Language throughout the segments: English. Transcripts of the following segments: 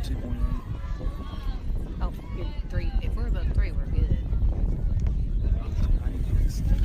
2.8. Oh, good. 3. If we're above 3, we're good. I need to get this thing.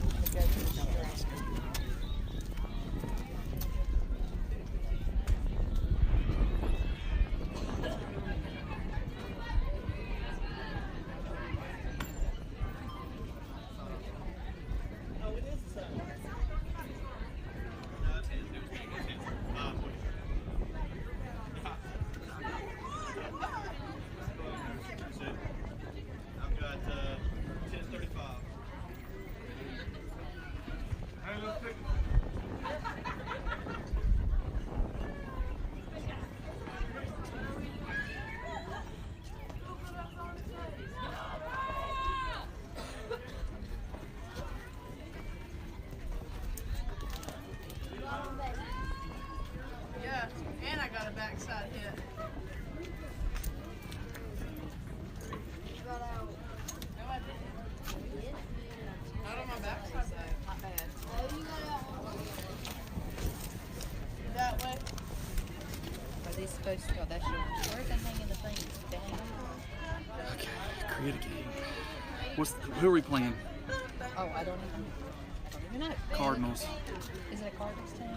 Yeah, and I got a backside hit. No, I didn't. Not on my backside side. Not bad. That way. Are these supposed to go? That's yours. Where's that thing in the thing? Dang. Okay, create a game. Who are we playing? Oh, I don't even know. Cardinals. Is it a Cardinals team?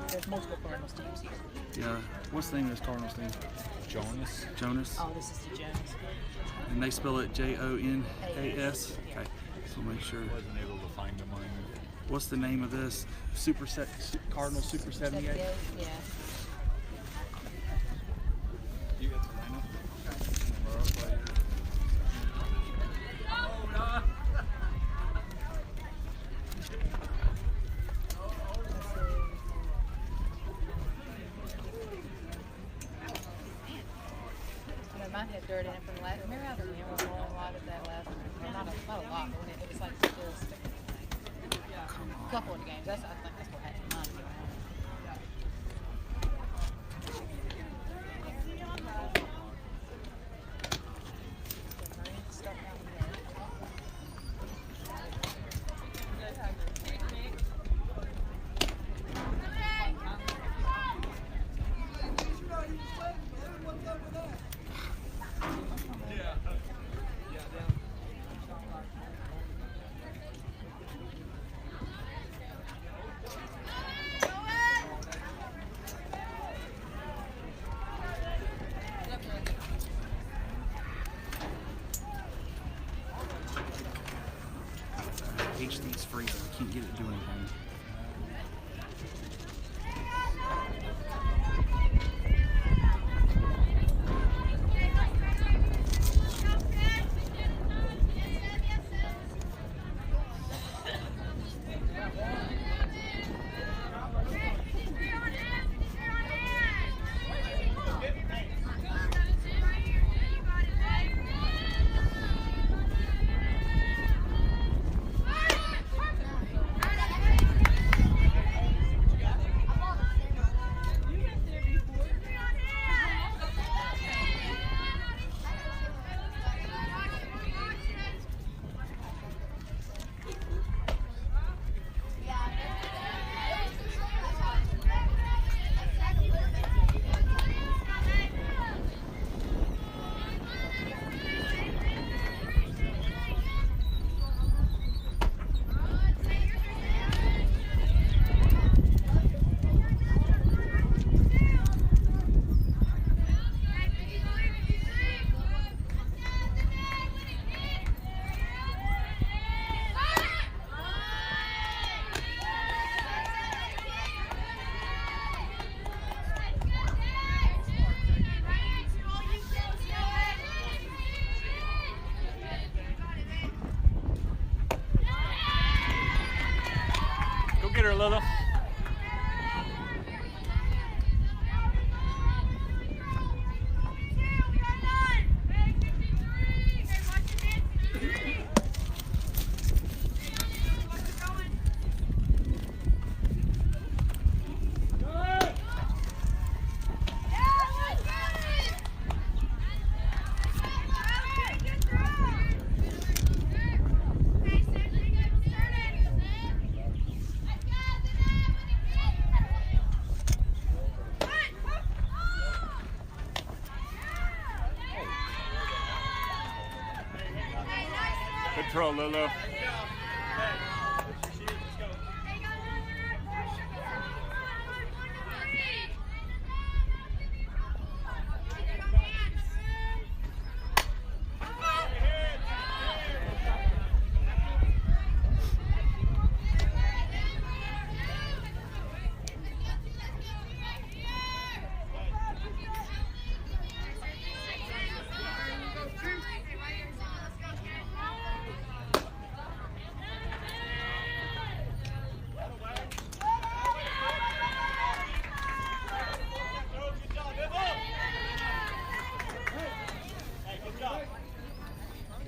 There's multiple Cardinals teams here. Yeah. What's the name of this Cardinals team? Jonas. Jonas. Oh, this is the Jonas. And they spell it Jonas. Okay. So make sure. Wasn't able to find them on. What's the name of this? Cardinal Super 78? Yeah. You got the lineup? I might have dirt in it from the last. Remember how the wind was blowing a lot of that last one? Well, not a lot, but it was like still sticking. A couple of the games. I think that's what happened. Mine anyway. HD's freezing. I can't get it to do anything. Get her, Lila. throw, Lulu.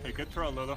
Hey, good throw, Lulu.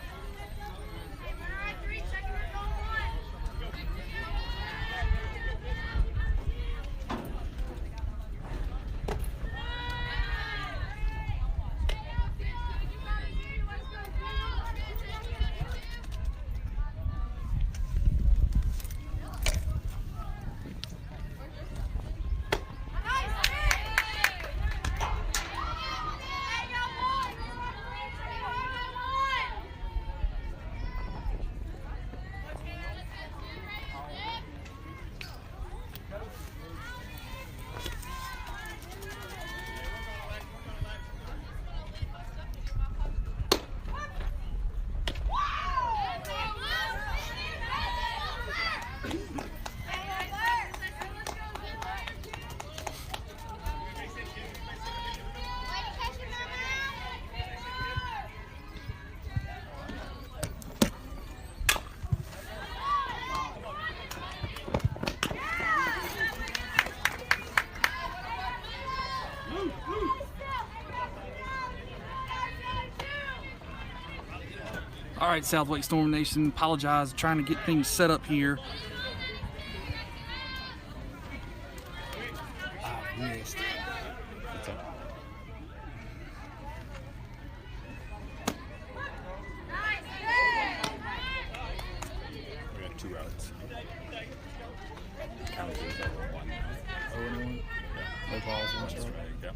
All right, Southwest Storm Nation, apologize, trying to get things set up here. Missed. We got 2 outs. Count as 0-1. 0-1. No balls in the strike. Yeah.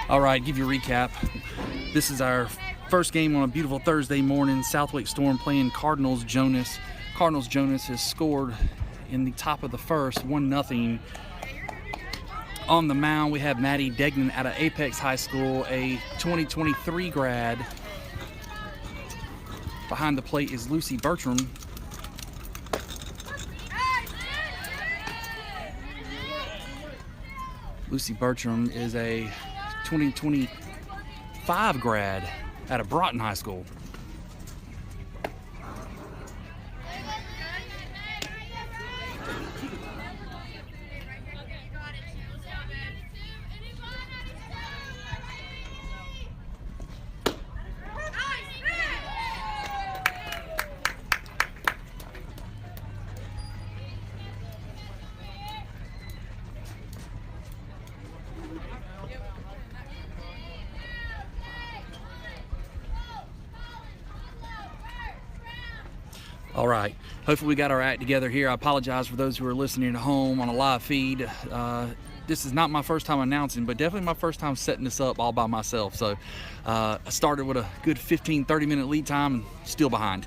All right, give you a recap. This is our first game on a beautiful Thursday morning. Southwest Storm playing Cardinals Jonas. Cardinals Jonas has scored in the top of the first, 1-0. On the mound, we have Maddie Degnan out of Apex High School, a 2023 grad. Behind the plate is Lucy Bertram. Lucy Bertram is a 2025 grad out of Broughton High School. All right, hopefully we got our act together here. I apologize for those who are listening at home on a live feed. This is not my first time announcing, but definitely my first time setting this up all by myself. So I started with a good 15-30 minute lead time and still behind.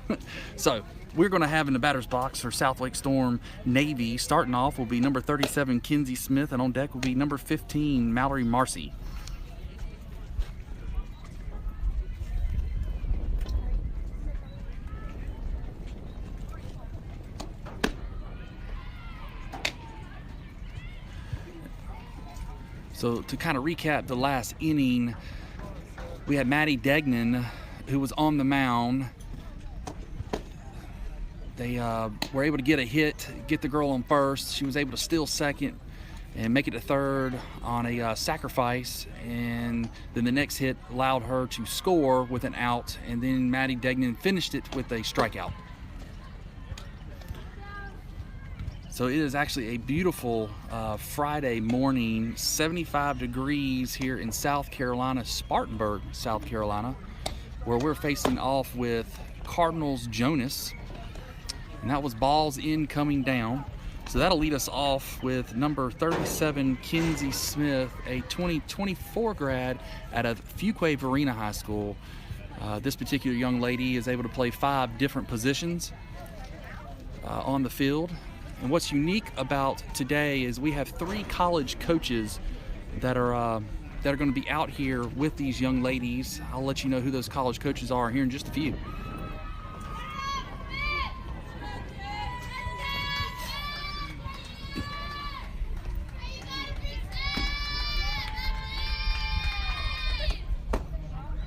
So we're going to have in the batter's box for Southwest Storm Navy, starting off will be number 37 Kinsey Smith, and on deck will be number 15 Mallory Marcy. So to kind of recap the last inning, we had Maddie Degnan, who was on the mound. They were able to get a hit, get the girl on first. She was able to steal second and make it to third on a sacrifice. And then the next hit allowed her to score with an out. And then Maddie Degnan finished it with a strikeout. So it is actually a beautiful Friday morning, 75 degrees here in South Carolina, Spartanburg, South Carolina, where we're facing off with Cardinals Jonas. And that was balls in, coming down. So that'll lead us off with number 37, Kinsey Smith, a 2024 grad out of Fuquay-Varina High School. This particular young lady is able to play 5 different positions on the field. And what's unique about today is we have 3 college coaches that are going to be out here with these young ladies. I'll let you know who those college coaches are here in just a few.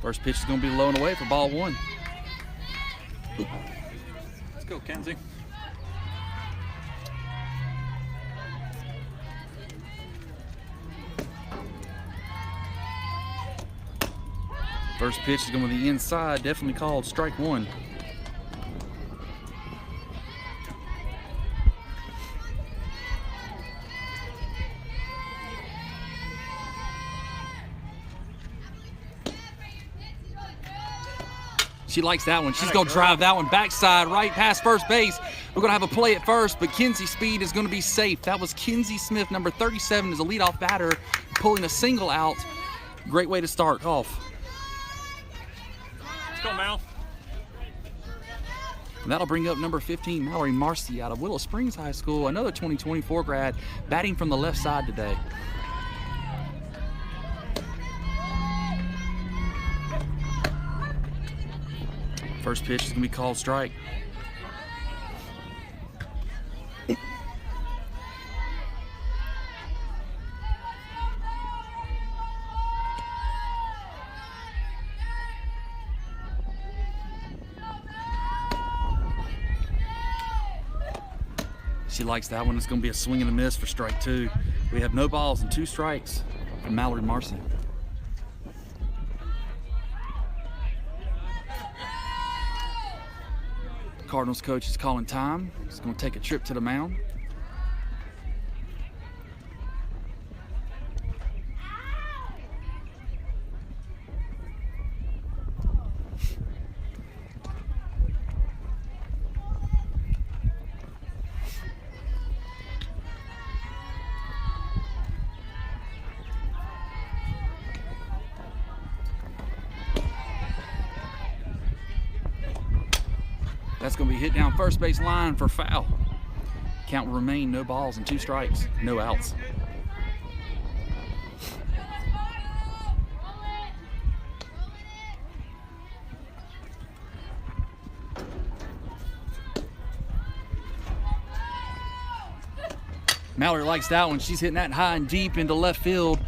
First pitch is going to be low and away for ball 1. Let's go, Kenzie. First pitch is going to the inside, definitely called strike 1. She likes that one. She's going to drive that one backside right past first base. We're going to have a play at first, but Kinsey Speed is going to be safe. That was Kinsey Smith, number 37, as a leadoff batter, pulling a single out. Great way to start off. Let's go, Mal. And that'll bring up number 15, Mallory Marcy out of Willow Springs High School, another 2024 grad, batting from the left side today. First pitch is going to be called strike. She likes that one. It's going to be a swing and a miss for strike 2. We have no balls and 2 strikes from Mallory Marcy. Cardinals coach is calling time. He's going to take a trip to the mound. That's going to be hit down first base line for foul. Count will remain no balls and 2 strikes, no outs. Mallory likes that one. She's hitting that high and deep into left field.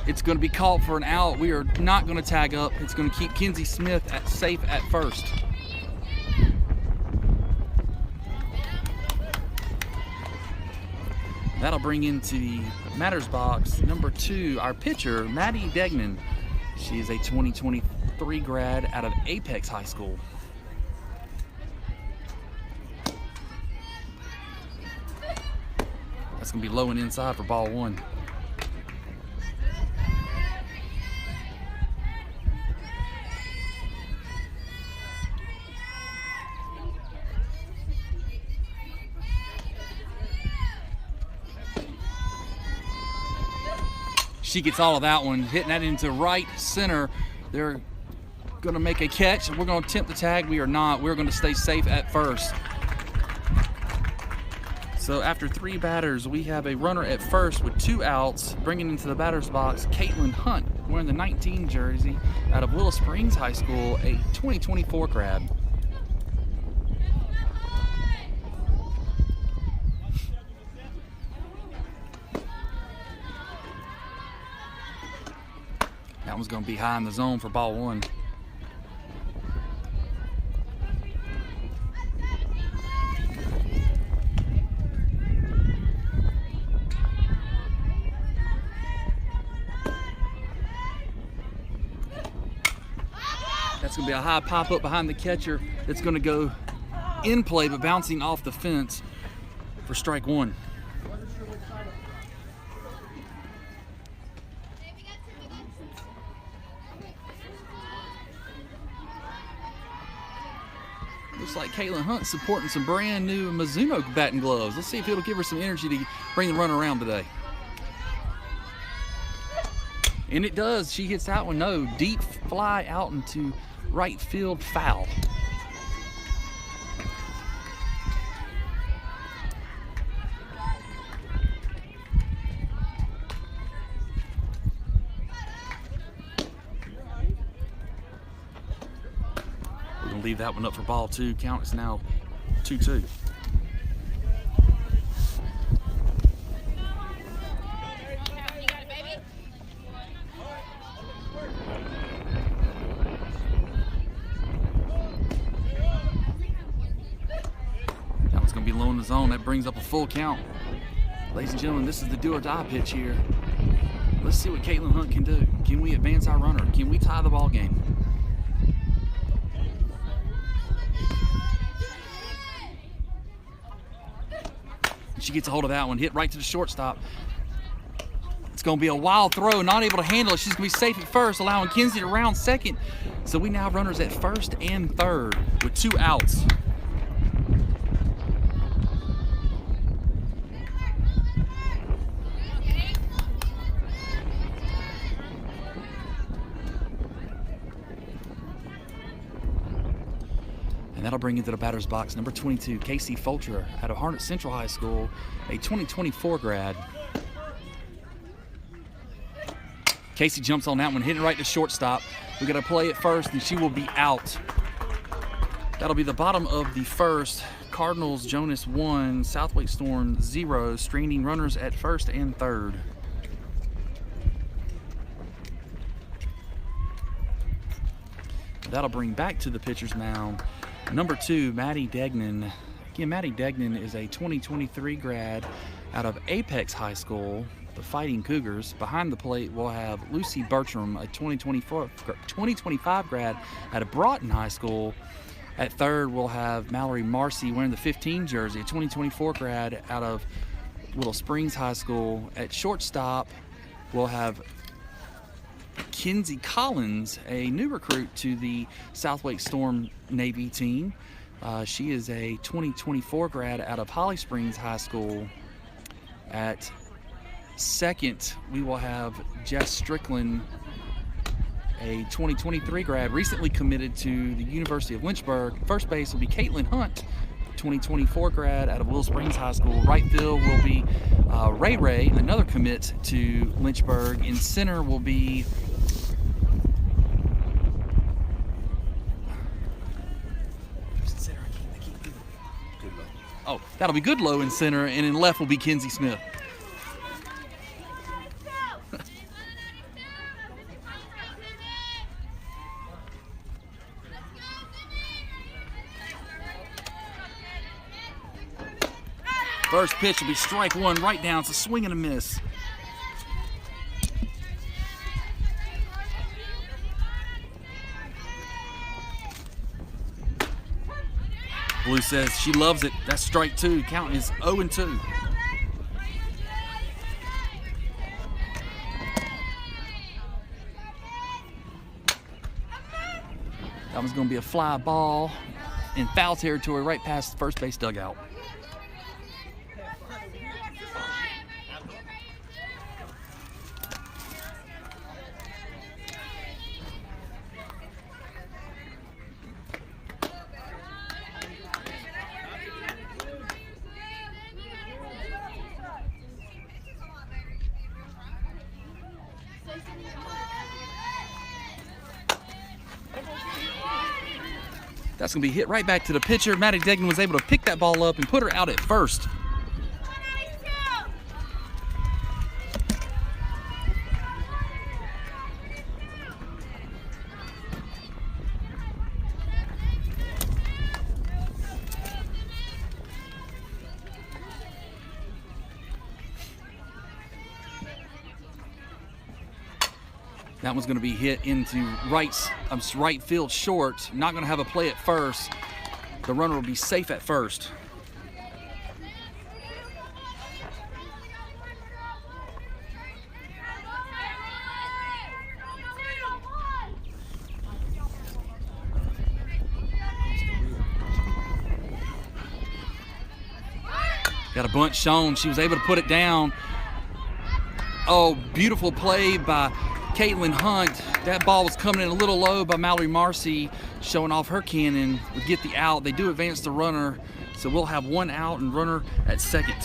It's going to be called for an out. We are not going to tag up. It's going to keep Kinsey Smith safe at first. That'll bring into the matters box number 2, our pitcher, Maddie Degnan. She is a 2023 grad out of Apex High School. That's going to be low and inside for ball 1. She gets all of that one, hitting that into right center. They're going to make a catch. We're going to attempt the tag. We are not. We're going to stay safe at first. So after 3 batters, we have a runner at first with 2 outs, bringing into the batter's box Caitlin Hunt, wearing the 19 jersey out of Willow Springs High School, a 2024 grad. That one's going to be high in the zone for ball 1. That's going to be a high pop up behind the catcher. That's going to go in play, but bouncing off the fence for strike 1. Looks like Caitlin Hunt supporting some brand new Mizuno batting gloves. Let's see if it'll give her some energy to bring the runner around today. And it does. She hits that one. No, deep fly out into right field foul. We're going to leave that one up for ball two. Count is now 2-2. Low in the zone. That brings up a full count. Ladies and gentlemen, this is the do or die pitch here. Let's see what Caitlin Hunt can do. Can we advance our runner? Can we tie the ball game? She gets a hold of that one. Hit right to the shortstop. It's going to be a wild throw. Not able to handle it. She's going to be safe at first, allowing Kinsey to round second. So we now have runners at first and third with 2 outs. And that'll bring into the batter's box number 22, Casey Fulcher, out of Harnett Central High School, a 2024 grad. Casey jumps on that one, hitting right to shortstop. We got to play it first, and she will be out. That'll be the bottom of the first. Cardinals, Jonas 1, SWStorm 0, straining runners at first and third. That'll bring back to the pitcher's mound number 2, Maddie Degnan. Again, Maddie Degnan is a 2023 grad out of Apex High School, the Fighting Cougars. Behind the plate, we'll have Lucy Bertram, a 2025 grad out of Broughton High School. At third, we'll have Mallory Marcy wearing the 15 jersey, a 2024 grad out of Willow Springs High School. At shortstop, we'll have Kinsey Collins, a new recruit to the SWStormNavy team. She is a 2024 grad out of Holly Springs High School. At second, we will have Jess Strickland, a 2023 grad, recently committed to the University of Lynchburg. First base will be Caitlin Hunt, 2024 grad out of Willow Springs High School. Right field will be Ray, another commit to Lynchburg. In center will be that'll be Goodlow in center, and in left will be Kenzie Smith. First pitch will be strike one, right down. It's a swing and a miss. Blue says she loves it. That's strike two. Count is 0-2. That one's going to be a fly ball in foul territory right past the first base dugout. That's going to be hit right back to the pitcher. Maddie Degnan was able to pick that ball up and put her out at first. That one's going to be hit into right field short. Not going to have a play at first. The runner will be safe at first. Got a bunt shown. She was able to put it down. Oh, beautiful play by Caitlin Hunt. That ball was coming in a little low by Mallory Marcy, showing off her cannon. Would get the out. They do advance the runner, so we'll have one out and runner at second.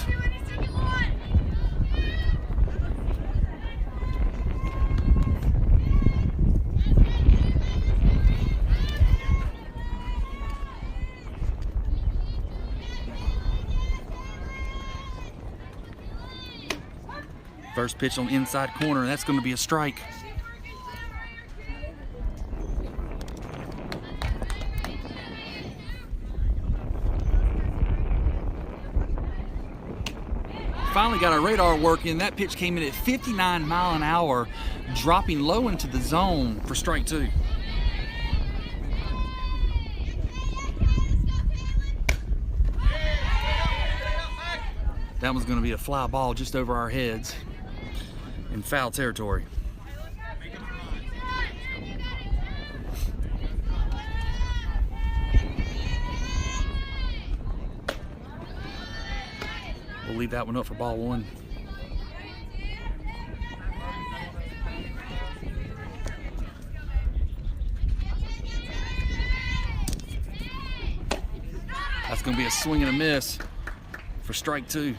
First pitch on the inside corner, that's going to be a strike. Finally got our radar working. That pitch came in at 59 mile an hour, dropping low into the zone for strike 2. That was going to be a fly ball just over our heads in foul territory. We'll leave that one up for ball 1. That's going to be a swing and a miss for strike 2.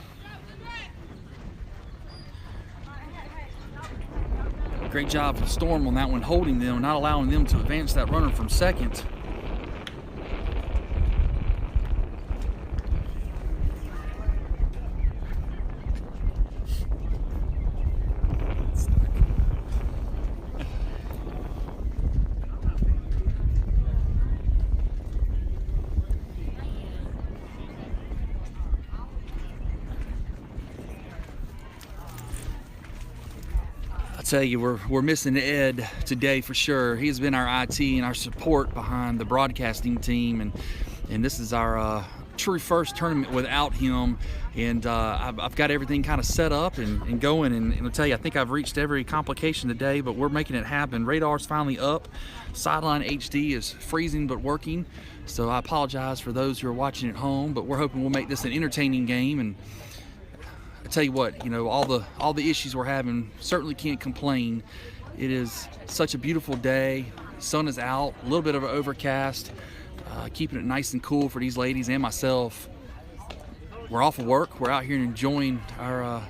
Great job for Storm on that one, holding them, not allowing them to advance that runner from second. Tell you, we're missing Ed today for sure. He's been our IT and our support behind the broadcasting team, and this is our true first tournament without him. And I've got everything kind of set up and going, and I'll tell you, I think I've reached every complication today, but we're making it happen. Radar's finally up. Sideline HD is freezing but working, so I apologize for those who are watching at home, but we're hoping we'll make this an entertaining game. And I tell you what, you know, all the issues we're having, certainly can't complain. It is such a beautiful day. Sun is out, a little bit of an overcast, keeping it nice and cool for these ladies and myself. We're off of work. We're out here enjoying our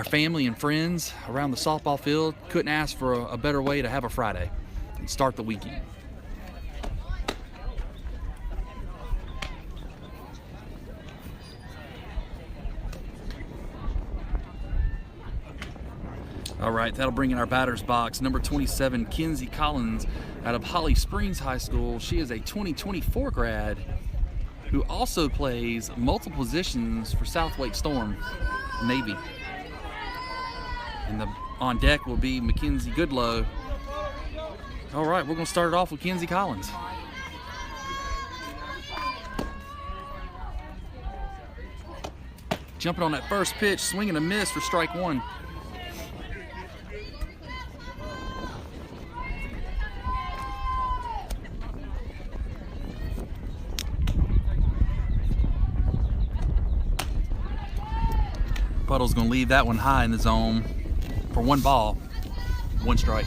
family and friends around the softball field. Couldn't ask for a better way to have a Friday and start the weekend. All right, that'll bring in our batter's box. Number 27, Kenzie Collins out of Holly Springs High School. She is a 2024 grad who also plays multiple positions for SWStormNavy. And on deck will be Mackenzie Goodlow. All right, we're going to start it off with Kenzie Collins. Jumping on that first pitch, swinging a miss for strike 1. Puddle's going to leave that one high in the zone for 1 ball, 1 strike.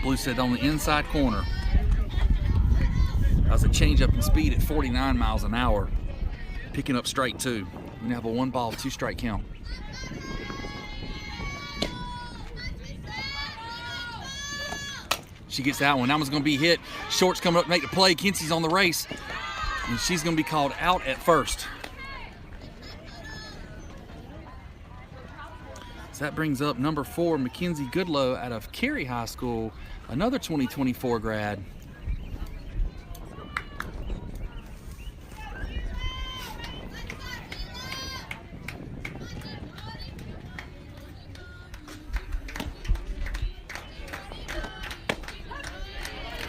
Blue said on the inside corner. That was a changeup in speed at 49 miles an hour, picking up strike 2. We now have a 1 ball, 2 strike count. She gets that one. That one's going to be hit. Short's coming up to make the play. Kenzie's on the race, and she's going to be called out at first. So that brings up number 4, Mackenzie Goodlow out of Cary High School, another 2024 grad.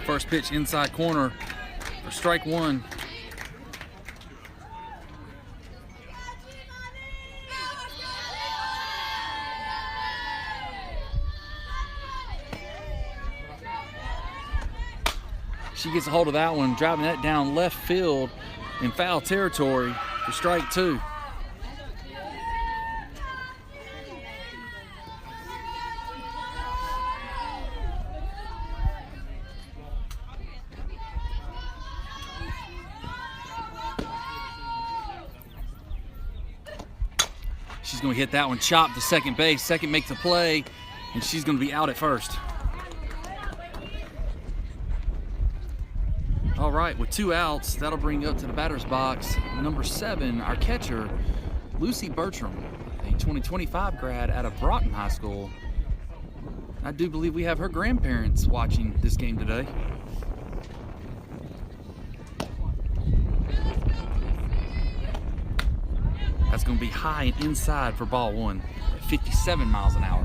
First pitch inside corner for strike 1. She gets a hold of that one, driving that down left field in foul territory for strike 2. She's going to hit that one chopped to second base. Second makes a play, and she's going to be out at first. All right, with 2 outs, that'll bring up to the batter's box number 7, our catcher, Lucy Bertram, a 2025 grad out of Broughton High School. I do believe we have her grandparents watching this game today. That's going to be high and inside for ball 1 at 57 miles an hour.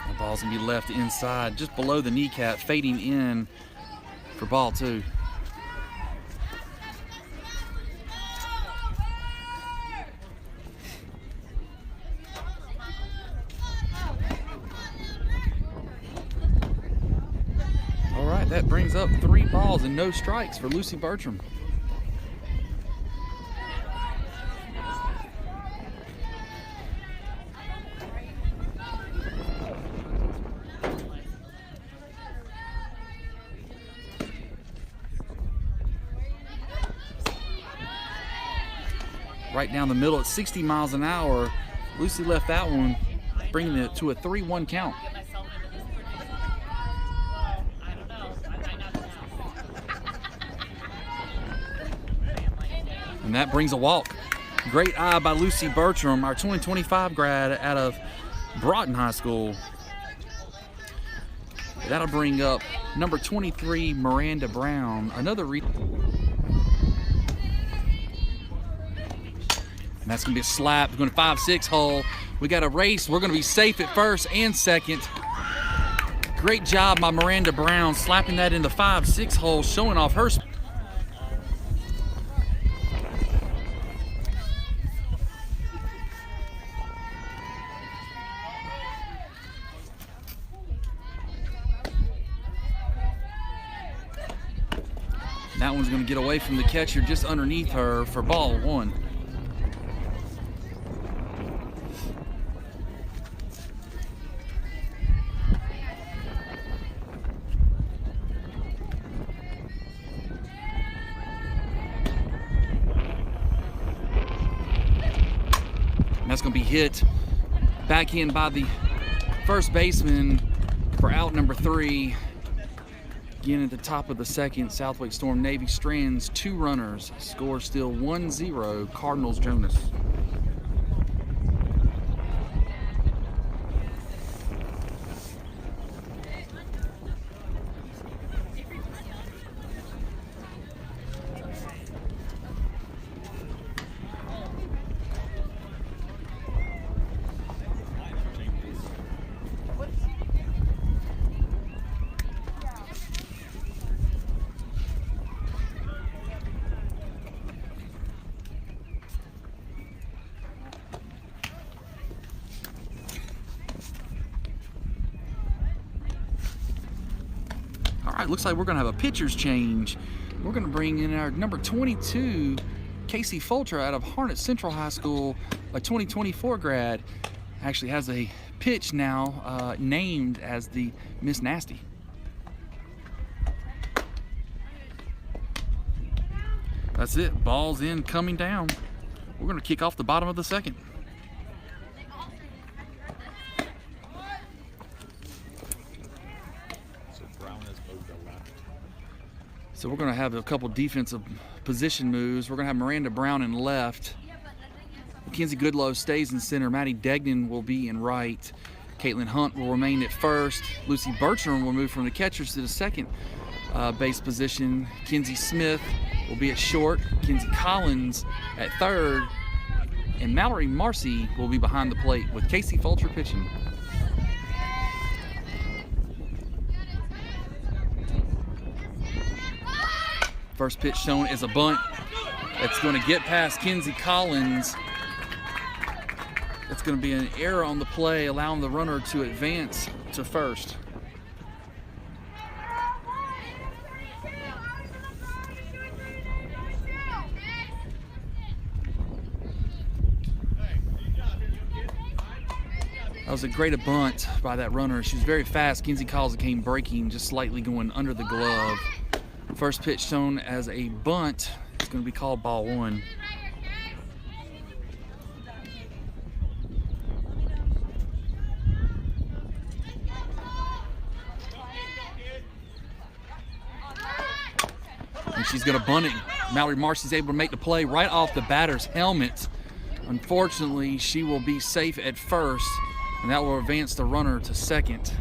The ball's going to be left inside, just below the kneecap, fading in for ball 2. That brings up 3 balls and no strikes for Lucy Bertram. Right down the middle at 60 miles an hour. Lucy left that one, bringing it to a 3-1 count. And that brings a walk. Great eye by Lucy Bertram, our 2025 grad out of Broughton High School. That'll bring up number 23, Miranda Brown. And that's going to be a slap. We're going to 5-6 hole. We got a race. We're going to be safe at first and second. Great job by Miranda Brown slapping that in the 5-6 hole, showing off her. That one's going to get away from the catcher just underneath her for ball 1. And that's going to be hit back in by the first baseman for out number 3. Again, at the top of the second, SWStormNavy strands 2 runners. Score still 1-0, Cardinals Jonas. All right, looks like we're going to have a pitcher's change. We're going to bring in our number 22, Casey Fulcher, out of Harnett Central High School, a 2024 grad. Actually has a pitch now named as the Miss Nasty. That's it. Ball's in, coming down. We're going to kick off the bottom of the second. So we're going to have a couple defensive position moves. We're going to have Miranda Brown in left. Mackenzie Goodlow stays in center. Maddie Degnan will be in right. Caitlin Hunt will remain at first. Lucy Bertram will move from the catchers to the second base position. Kenzie Smith will be at short. Kenzie Collins at third. And Mallory Marcy will be behind the plate with Casey Fulcher pitching. First pitch shown is a bunt. It's going to get past Kenzie Collins. It's going to be an error on the play, allowing the runner to advance to first. That was a great bunt by that runner. She was very fast. Kenzie Collins came breaking, just slightly going under the glove. First pitch shown as a bunt. It's going to be called ball one. And she's going to bunt it. Mallory Marcy's able to make the play right off the batter's helmet. Unfortunately, she will be safe at first, and that will advance the runner to second.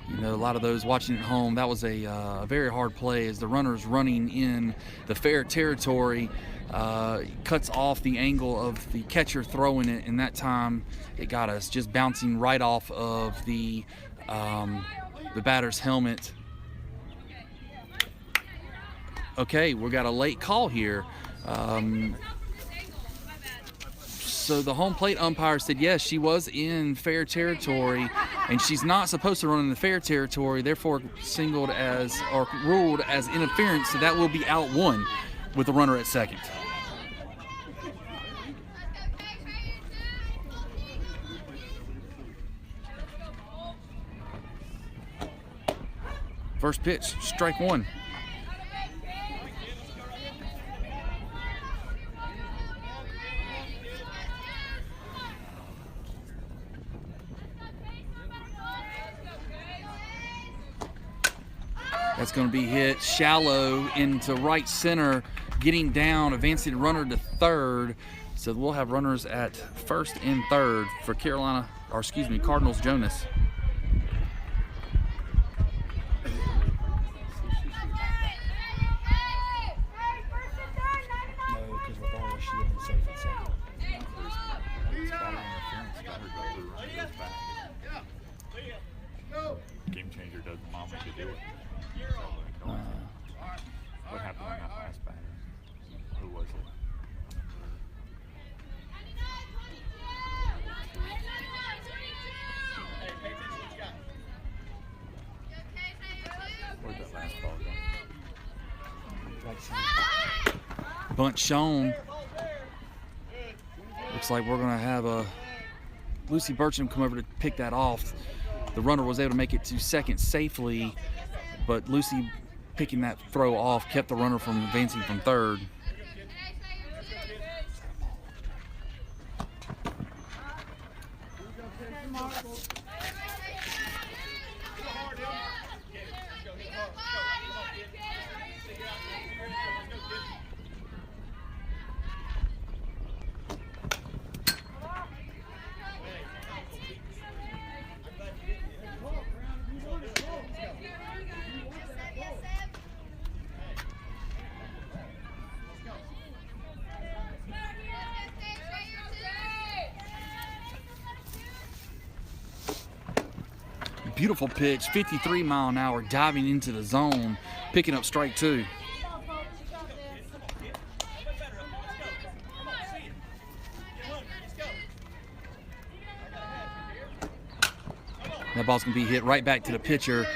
You know, a lot of those watching at home, that was a very hard play as the runner's running in the fair territory. Cuts off the angle of the catcher throwing it, and that time it got us just bouncing right off of the batter's helmet. Okay, we got a late call here. So the home plate umpire said yes, she was in fair territory, and she's not supposed to run in the fair territory, therefore singled as or ruled as interference, so that will be out one with the runner at second. First pitch, strike one. That's going to be hit shallow into right center, getting down, advancing runner to third. So we'll have runners at first and third for Cardinals Jonas. Game changer doesn't allow me to do it. What happened on that last batter? Who was it? Where'd that last ball go? Bunt shown. Looks like we're going to have Lucy Burcham come over to pick that off. The runner was able to make it to second safely, but Lucy picking that throw off kept the runner from advancing from third. Beautiful pitch, 53 mile an hour, diving into the zone, picking up strike two. That ball's gonna be hit right back to the pitcher.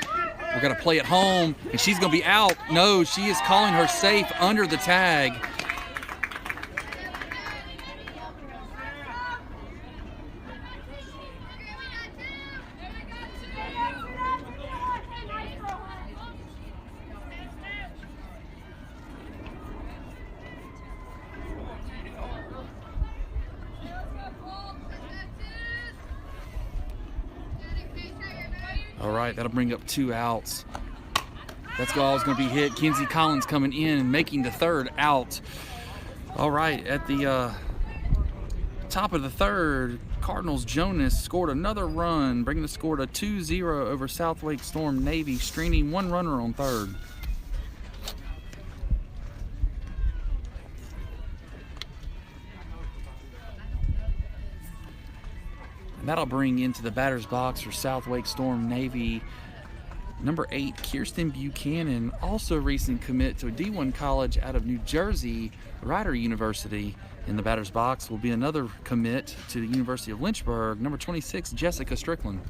We're gonna play it home, and she's gonna be out. No, she is calling her safe under the tag. All right, that'll bring up two outs. That's all is going to be hit. Kenzie Collins coming in and making the third out. All right, at the top of the third, Cardinals Jonas scored another run, bringing the score to 2-0 over SWStormNavy, straining one runner on third. And that'll bring into the batter's box for SWStormNavy number 8, Kirsten Buchanan, also a recent commit to a D1 college out of New Jersey, Rider University. In the batter's box will be another commit to the University of Lynchburg, number 26, Jessica Strickland.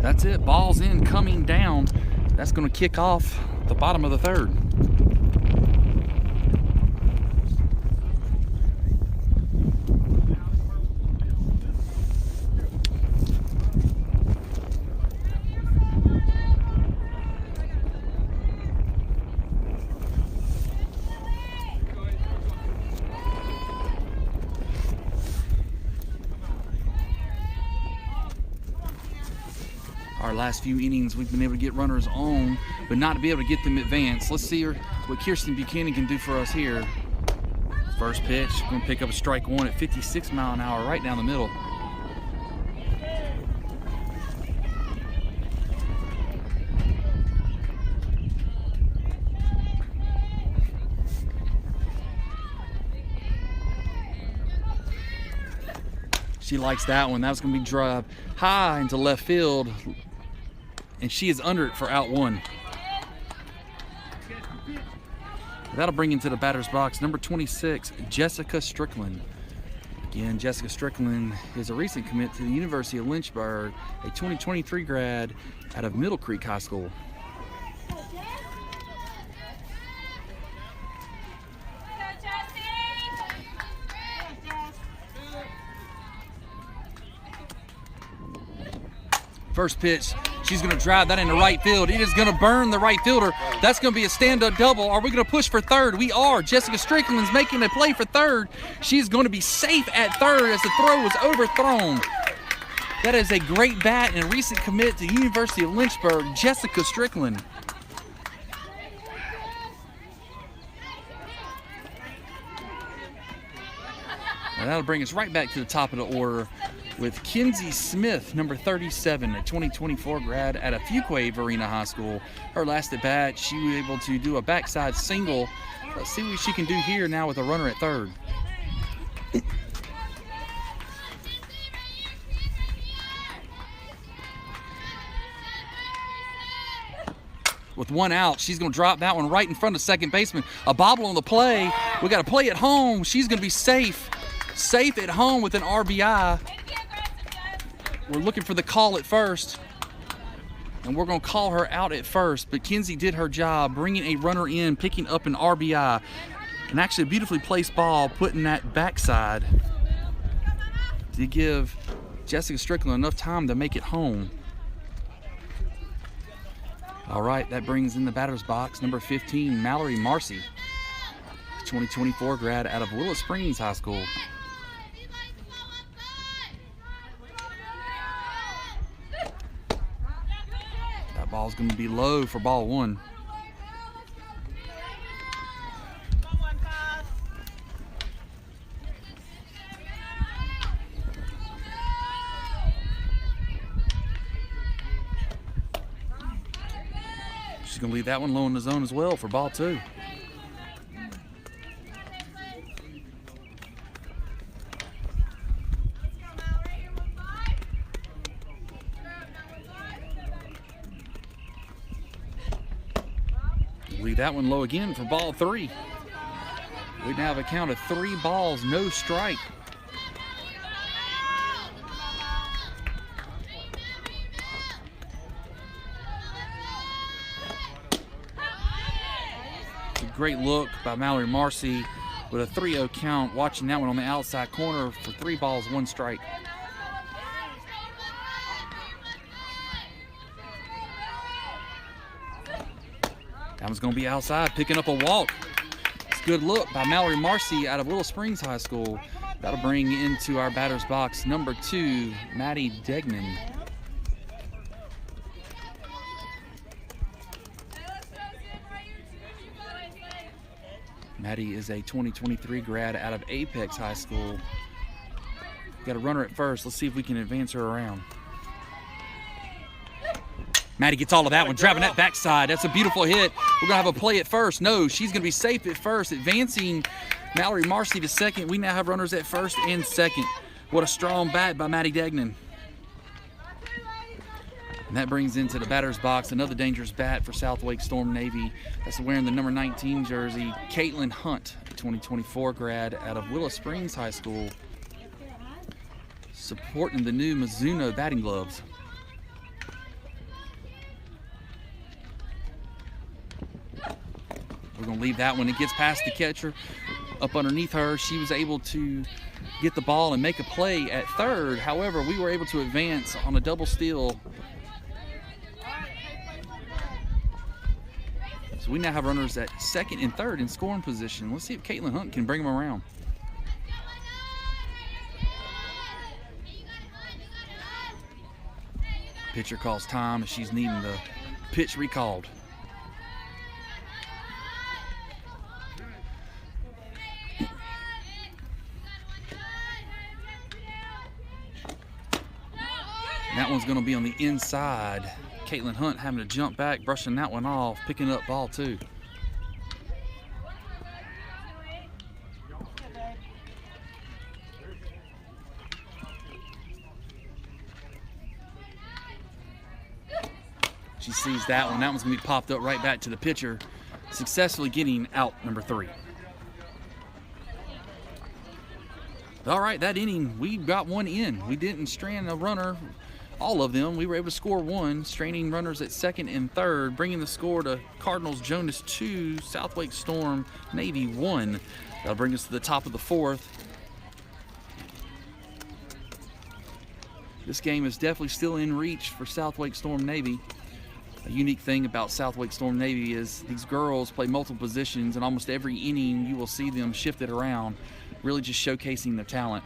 That's it, ball's in, coming down. That's gonna kick off the bottom of the third. Our last few innings, we've been able to get runners on, but not to be able to get them advanced. Let's see what Kirsten Buchanan can do for us here. First pitch, going to pick up a strike one at 56 mile an hour right down the middle. She likes that one. That was going to be drive high into left field, and she is under it for out one. That'll bring into the batter's box number 26, Jessica Strickland. Again, Jessica Strickland is a recent commit to the University of Lynchburg, a 2023 grad out of Middle Creek High School. First pitch, she's going to drive that into right field. It is going to burn the right fielder. That's going to be a stand-up double. Are we going to push for third? We are. Jessica Strickland's making a play for third. She's going to be safe at third as the throw was overthrown. That is a great bat and a recent commit to the University of Lynchburg, Jessica Strickland. And that'll bring us right back to the top of the order with Kinsey Smith, number 37, a 2024 grad at a Fuquay-Varina High School. Her last at bat, she was able to do a backside single. Let's see what she can do here now with a runner at third. With one out, she's going to drop that one right in front of second baseman. A bobble on the play. We got to play at home. She's going to be safe at home with an RBI. We're looking for the call at first, and we're going to call her out at first, but Kinsey did her job, bringing a runner in, picking up an RBI, and actually a beautifully placed ball, putting that backside to give Jessica Strickland enough time to make it home. All right, that brings in the batter's box number 15, Mallory Marcy, 2024 grad out of Willow Springs High School. Ball's going to be low for ball one. She's going to leave that one low in the zone as well for ball two. Leave that one low again for ball three. We now have a count of 3 balls, no strike. It's a great look by Mallory Marcy with a 3-0 count, watching that one on the outside corner for 3 balls, 1 strike. That one's going to be outside, picking up a walk. It's a good look by Mallory Marcy out of Willow Springs High School. That'll bring into our batter's box number 2, Maddie Degnan. Maddie is a 2023 grad out of Apex High School. Got a runner at first. Let's see if we can advance her around. Maddie gets all of that one, driving that backside. That's a beautiful hit. We're going to have a play at first. No, she's going to be safe at first. Advancing Mallory Marcy to second. We now have runners at first and second. What a strong bat by Maddie Degnan. And that brings into the batter's box another dangerous bat for SWStormNavy. That's wearing the number 19 jersey, Caitlin Hunt, a 2024 grad out of Willow Springs High School, supporting the new Mizuno batting gloves. We're going to leave that one. It gets past the catcher. Up underneath her, she was able to get the ball and make a play at third. However, we were able to advance on a double steal. So we now have runners at second and third in scoring position. Let's see if Caitlin Hunt can bring them around. Pitcher calls time as she's needing the pitch recalled. That one's going to be on the inside. Caitlin Hunt having to jump back, brushing that one off, picking up ball 2. She sees that one. That one's going to be popped up right back to the pitcher, successfully getting out number 3. All right, that inning, we got one in. We didn't strand a runner, all of them. We were able to score 1, straining runners at second and third, bringing the score to Cardinals Jonas 2, SWStormNavy 1. That'll bring us to the top of the 4th. This game is definitely still in reach for SWStormNavy. A unique thing about SWStormNavy is these girls play multiple positions, and almost every inning you will see them shifted around, really just showcasing their talent.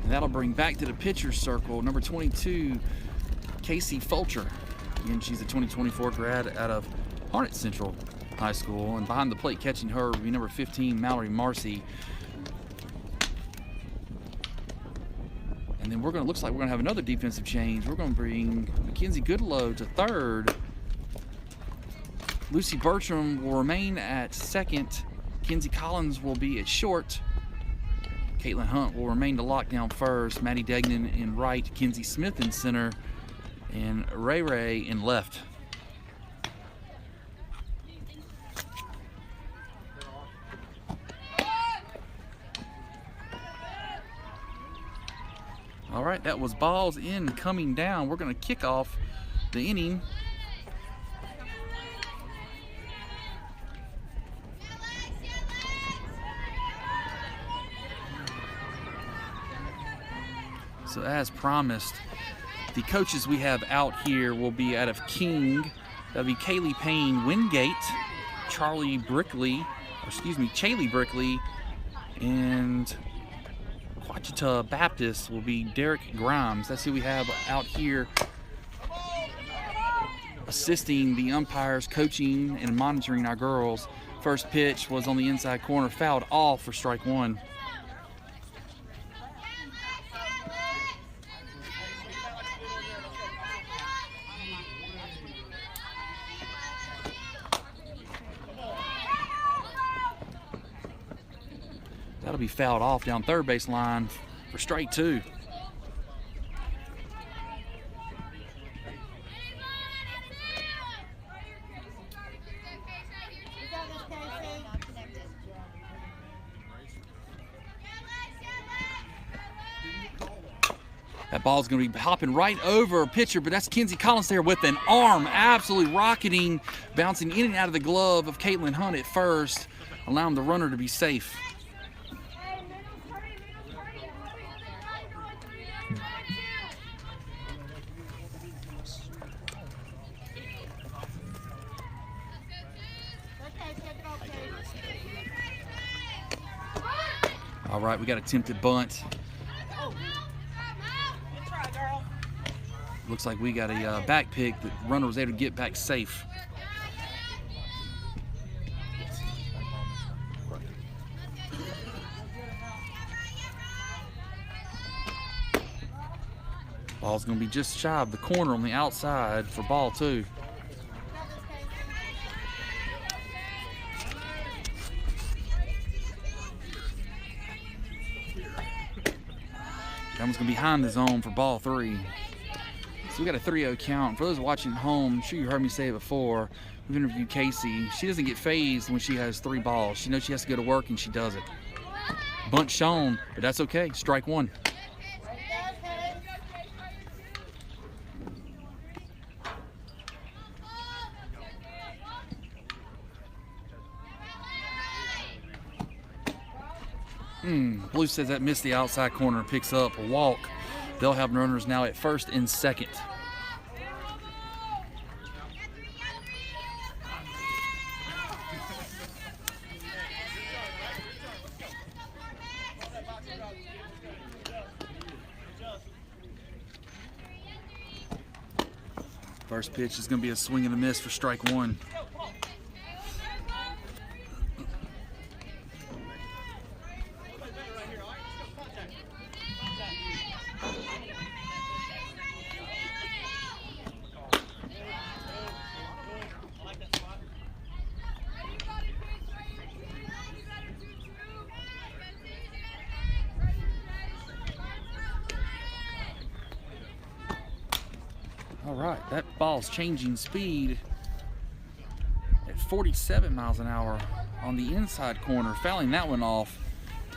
And that'll bring back to the pitcher's circle number 22, Casey Fulcher. Again, she's a 2024 grad out of Harnett Central High School. And behind the plate catching her will be number 15, Mallory Marcy. And then looks like we're gonna have another defensive change. We're gonna bring Mackenzie Goodlow to third. Lucy Bertram will remain at second. Kenzie Collins will be at short. Caitlin Hunt will remain to lockdown first. Maddie Degnan in right. Kenzie Smith in center. And Ray Ray in left. All right, that was balls in, coming down. We're going to kick off the inning. So as promised, the coaches we have out here will be out of King. That'll be Kaylee Payne Wingate, Charlie Brickley, and Ouachita Baptist will be Derek Grimes. That's who we have out here assisting the umpires, coaching and monitoring our girls. First pitch was on the inside corner, fouled off for strike 1. That'll be fouled off down third base line for strike 2. That ball's going to be hopping right over a pitcher, but that's Kenzie Collins there with an arm absolutely rocketing, bouncing in and out of the glove of Caitlin Hunt at first, allowing the runner to be safe. All right, we got attempted bunt. Looks like we got a back pick. The runner was able to get back safe. Ball's going to be just shy of the corner on the outside for ball 2. That one's going to be behind the zone for ball 3. So we got a 3-0 count. For those watching at home, I'm sure you heard me say it before. We've interviewed Casey. She doesn't get phased when she has 3 balls. She knows she has to go to work, and she does it. Bunt shown, but that's okay. Strike 1. Blue says that missed the outside corner and picks up a walk. They'll have runners now at first and second. First pitch is going to be a swing and a miss for strike 1. All right, that ball's changing speed at 47 miles an hour on the inside corner, fouling that one off,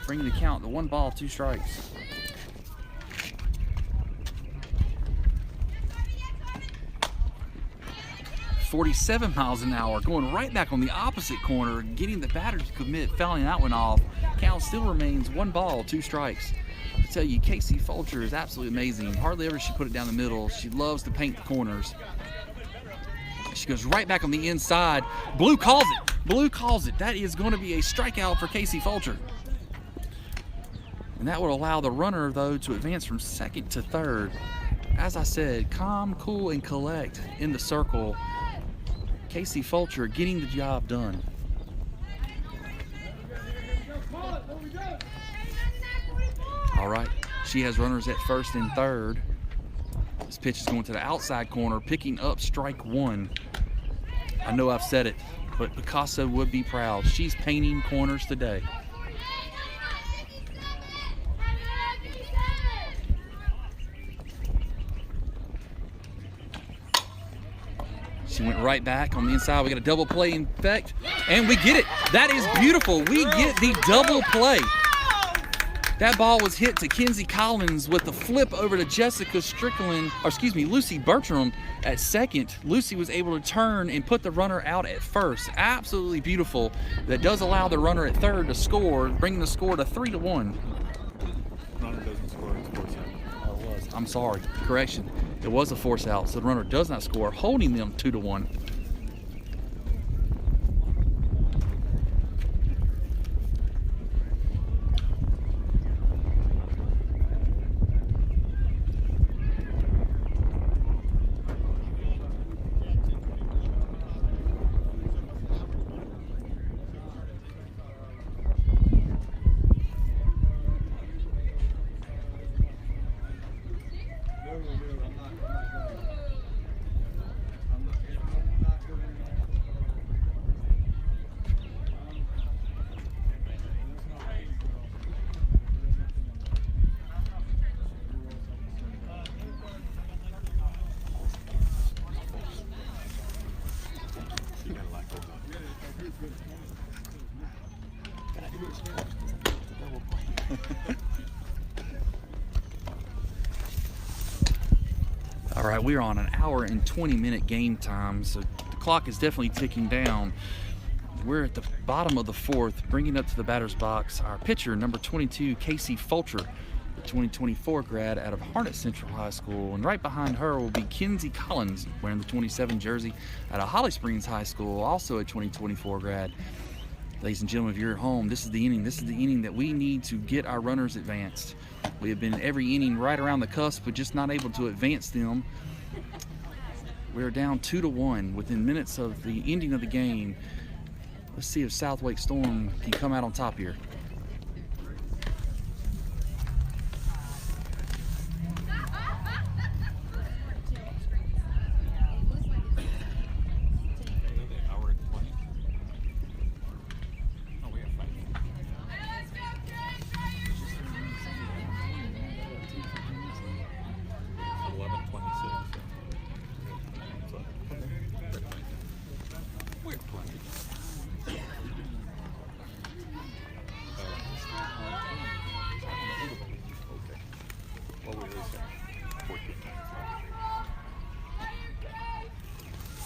bringing the count to 1 ball, 2 strikes. .47 miles an hour, going right back on the opposite corner, getting the batter to commit, fouling that one off. Count still remains 1 ball, 2 strikes. I tell you, Casey Fulcher is absolutely amazing. Hardly ever she put it down the middle. She loves to paint the corners. She goes right back on the inside. Blue calls it. Blue calls it. That is going to be a strikeout for Casey Fulcher. And that would allow the runner, though, to advance from second to third. As I said, calm, cool, and collect in the circle. Casey Fulcher getting the job done. All right, she has runners at first and third. This pitch is going to the outside corner, picking up strike 1. I know I've said it, but Picasso would be proud. She's painting corners today. She went right back on the inside. We got a double play in effect, and we get it. That is beautiful. We get the double play. That ball was hit to Kenzie Collins with the flip over to Jessica Strickland, or excuse me, Lucy Bertram at second. Lucy was able to turn and put the runner out at first. Absolutely beautiful. That does allow the runner at third to score, bringing the score to 3-1. Runner doesn't score, it's force out. Oh, it was. I'm sorry. Correction. It was a force out, so the runner does not score, holding them 2-1. All right, we're on an hour and 20-minute game time, so the clock is definitely ticking down. We're at the bottom of the fourth, bringing up to the batter's box our pitcher, number 22, Casey Fulcher, the 2024 grad out of Harnett Central High School. And right behind her will be Kenzie Collins, wearing the 27 jersey out of Holly Springs High School, also a 2024 grad. Ladies and gentlemen, if you're at home, this is the inning. This is the inning that we need to get our runners advanced. We have been every inning right around the cusp, but just not able to advance them. We're down 2-1 within minutes of the ending of the game. Let's see if Southwake Storm can come out on top here.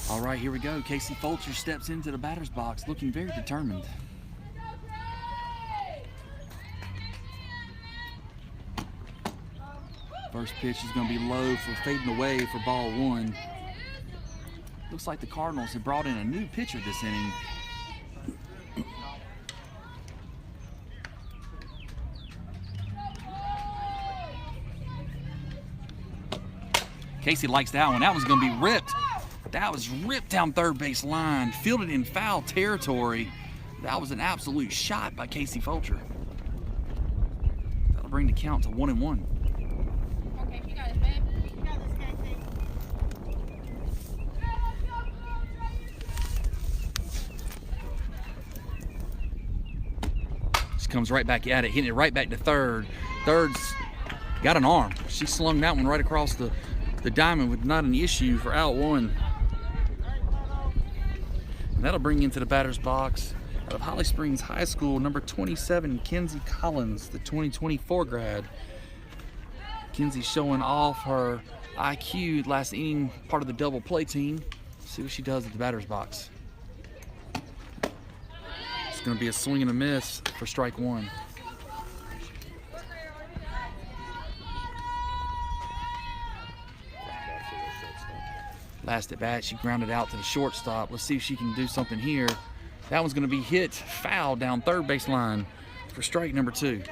All right, here we go. Casey Fulcher steps into the batter's box looking very determined. First pitch is going to be low for fading away for ball one. Looks like the Cardinals have brought in a new pitcher this inning. Casey likes that one. That one's going to be ripped. That was ripped down third base line, fielded in foul territory. That was an absolute shot by Casey Fulcher. That'll bring the count to 1-1. Okay, you got it, babe. You got this, Casey. She comes right back at it, hitting it right back to third. Third's got an arm. She slung that one right across the diamond with not an issue for out one. And that'll bring into the batter's box out of Holly Springs High School, number 27, Kenzie Collins, the 2024 grad. Kenzie showing off her IQ last inning, part of the double play team. See what she does at the batter's box. It's going to be a swing and a miss for strike one. Last at bat, she grounded out to the shortstop. Let's see if she can do something here. That one's going to be hit foul down third base line for strike number two.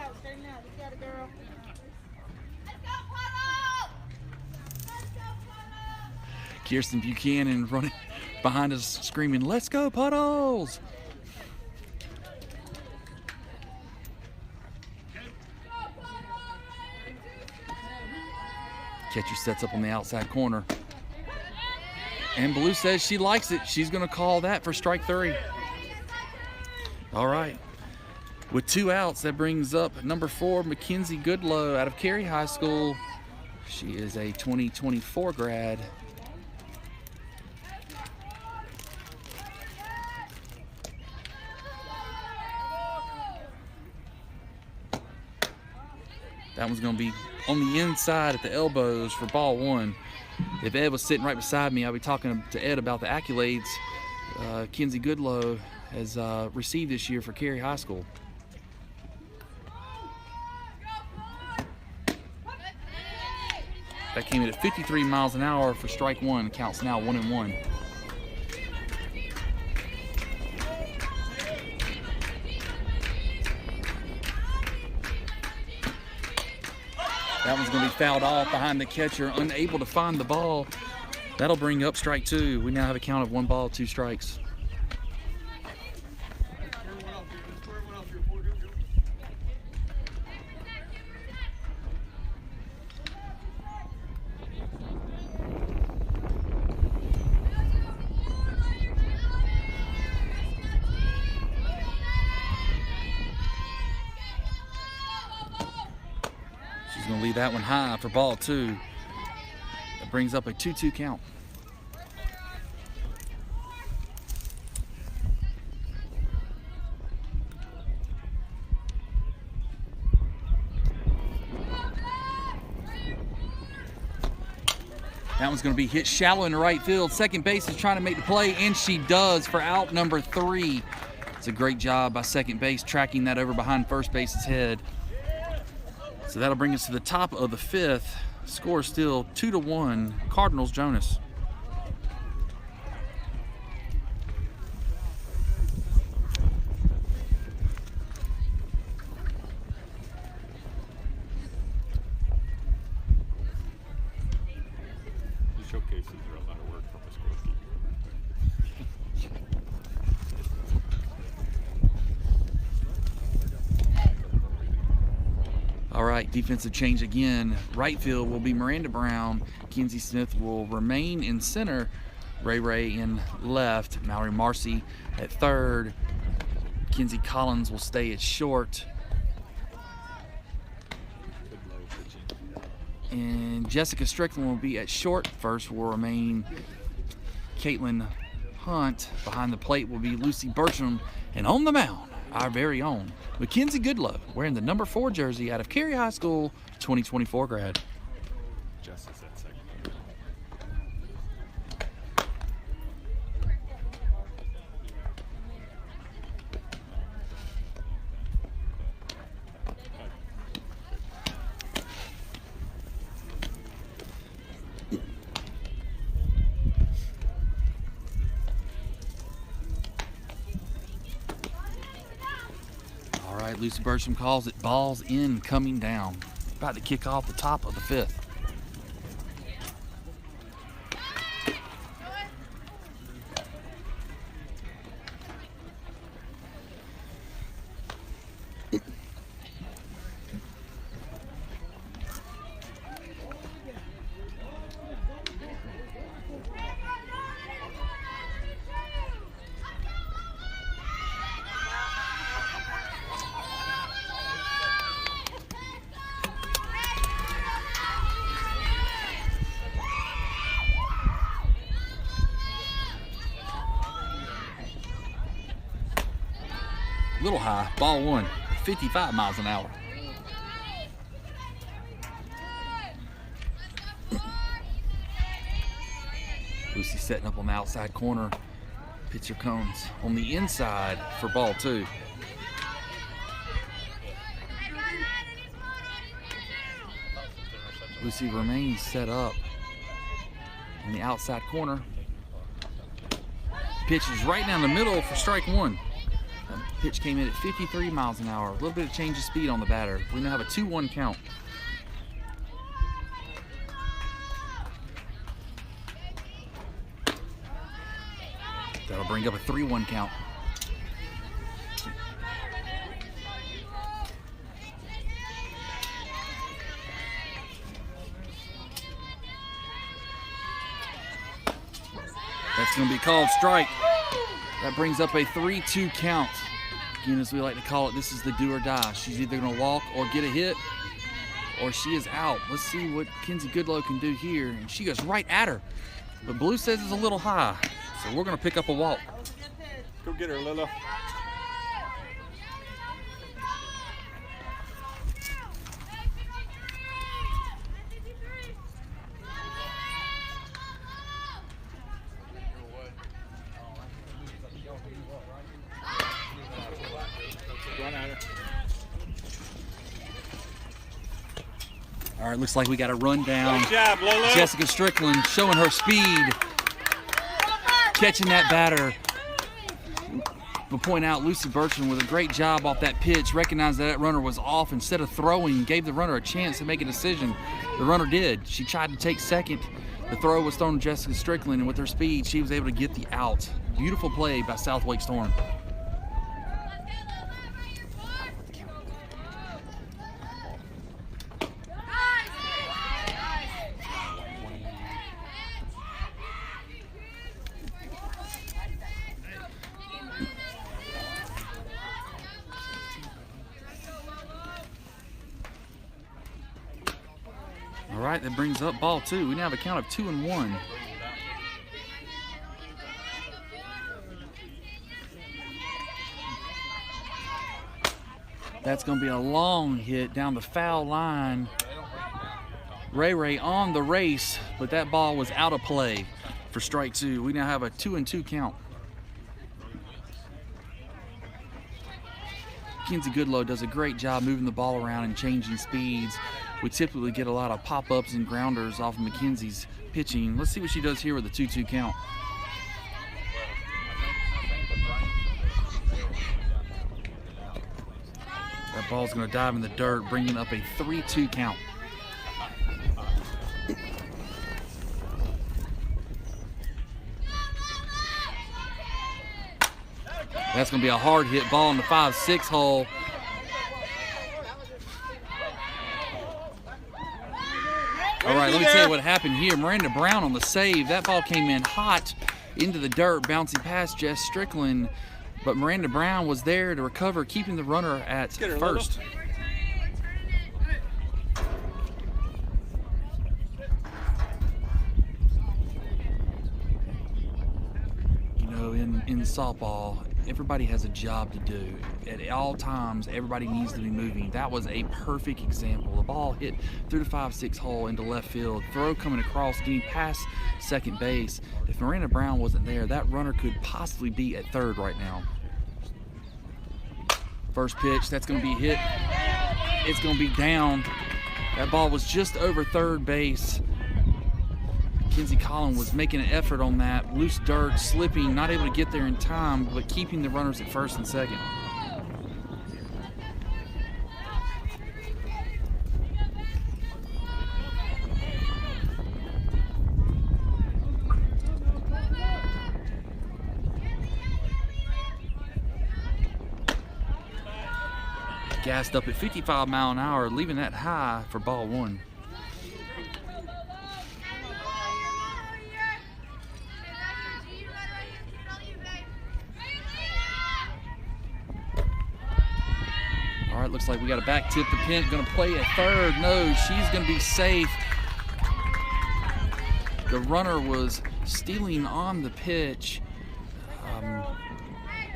Kirsten Buchanan running behind us screaming, "Let's go, Puddles!" Catcher sets up on the outside corner. And Blue says she likes it. She's going to call that for strike three. All right. With two outs, that brings up number 4, Mackenzie Goodlow out of Cary High School. She is a 2024 grad. That one's going to be on the inside at the elbows for ball one. If Ed was sitting right beside me, I'd be talking to Ed about the accolades Kenzie Goodlow has received this year for Cary High School. That came in at 53 miles an hour for strike one. Counts now 1-1. That one's going to be fouled off behind the catcher, unable to find the ball. That'll bring up strike two. We now have a count of 1 ball, 2 strikes. She's going to leave that one high for ball two. That brings up a 2-2 count. That one's going to be hit shallow in the right field. Second base is trying to make the play, and she does for out number 3. It's a great job by second base tracking that over behind first base's head. So that'll bring us to the top of the 5th. Score still 2-1, Cardinals, Jonas. The showcases are a lot of work from a scorekeeper. All right, defensive change again. Right field will be Miranda Brown. Kenzie Smith will remain in center. Ray in left. Mallory Marcy at third. Kenzie Collins will stay at short. And Jessica Strickland will be at short. First will remain Caitlin Hunt. Behind the plate will be Lucy Bertram. And on the mound, our very own Mackenzie Goodlow, wearing the number 4 jersey out of Cary High School, 2024 grad. Justice at second. All right, Lucy Bertram calls it balls in, coming down. About to kick off the top of the 5th. Little high, ball 1, 55 miles an hour. Lucy setting up on the outside corner. Pitcher comes on the inside for ball 2. Lucy remains set up on the outside corner. Pitch is right down the middle for strike 1. Pitch came in at 53 miles an hour. A little bit of change of speed on the batter. We now have a 2-1 count. That'll bring up a 3-1 count. That's going to be called strike. That brings up a 3-2 count. Again, as we like to call it, this is the do or die. She's either going to walk or get a hit, or she is out. Let's see what Kenzie Goodlow can do here. And she goes right at her. But Blue says it's a little high, so we're going to pick up a walk. Go get her, Lila. Run at her. All right, looks like we got a rundown. Good job, Lila. Jessica Strickland showing her speed, catching that batter. We'll point out Lucy Bertram with a great job off that pitch, recognized that runner was off. Instead of throwing, gave the runner a chance to make a decision. The runner did. She tried to take second. The throw was thrown to Jessica Strickland, and with her speed, she was able to get the out. Beautiful play by South Wake Storm. All right, that brings up ball 2. We now have a count of 2-1. That's going to be a long hit down the foul line. Ray on the race, but that ball was out of play for strike 2. We now have a 2-2 count. Mackenzie Goodlow does a great job moving the ball around and changing speeds. We typically get a lot of pop-ups and grounders off of Mackenzie's pitching. Let's see what she does here with a 2-2 count. That ball's going to dive in the dirt, bringing up a 3-2 count. That's going to be a hard hit ball in the 5-6 hole. All right, let me tell you what happened here. Miranda Brown on the save. That ball came in hot into the dirt, bouncing past Jess Strickland. But Miranda Brown was there to recover, keeping the runner at first. You know, in softball, everybody has a job to do. At all times, everybody needs to be moving. That was a perfect example. The ball hit through the 5-6 hole into left field. Throw coming across, getting past second base. If Miranda Brown wasn't there, that runner could possibly be at third right now. First pitch, that's going to be hit. It's going to be down. That ball was just over third base. Kenzie Collin was making an effort on that. Loose dirt, slipping, not able to get there in time, but keeping the runners at first and second. Gassed up at 55 mile an hour, leaving that high for ball 1. All right, looks like we got a back tip. The pin going to play at third. No, she's going to be safe. The runner was stealing on the pitch.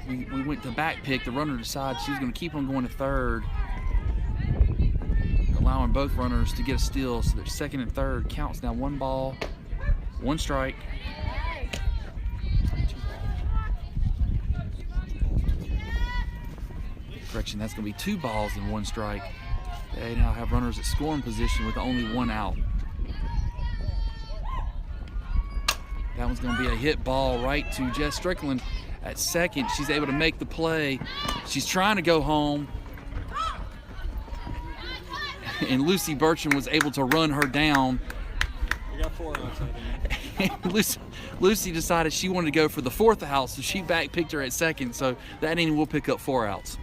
We went to back pick. The runner decided she was going to keep on going to third, allowing both runners to get a steal. So their second and third counts now 1 ball, 1 strike. Correction, that's going to be 2 balls and 1 strike. They now have runners at scoring position with only 1 out. That one's going to be a hit ball right to Jess Strickland at second. She's able to make the play. She's trying to go home. And Lucy Bertram was able to run her down. We got 4 outs. Lucy decided she wanted to go for the 4th out, so she back picked her at second. So that inning will pick up 4 outs.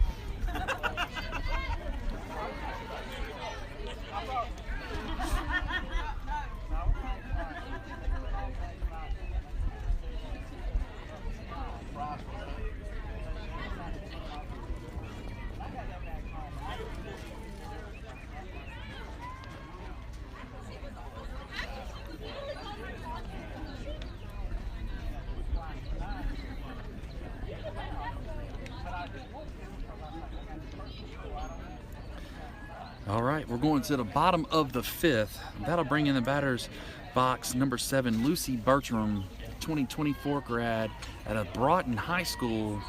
All right, we're going to the bottom of the 5th. That'll bring in the batter's box, number 7, Lucy Bertram, 2024 grad at a Broughton High School.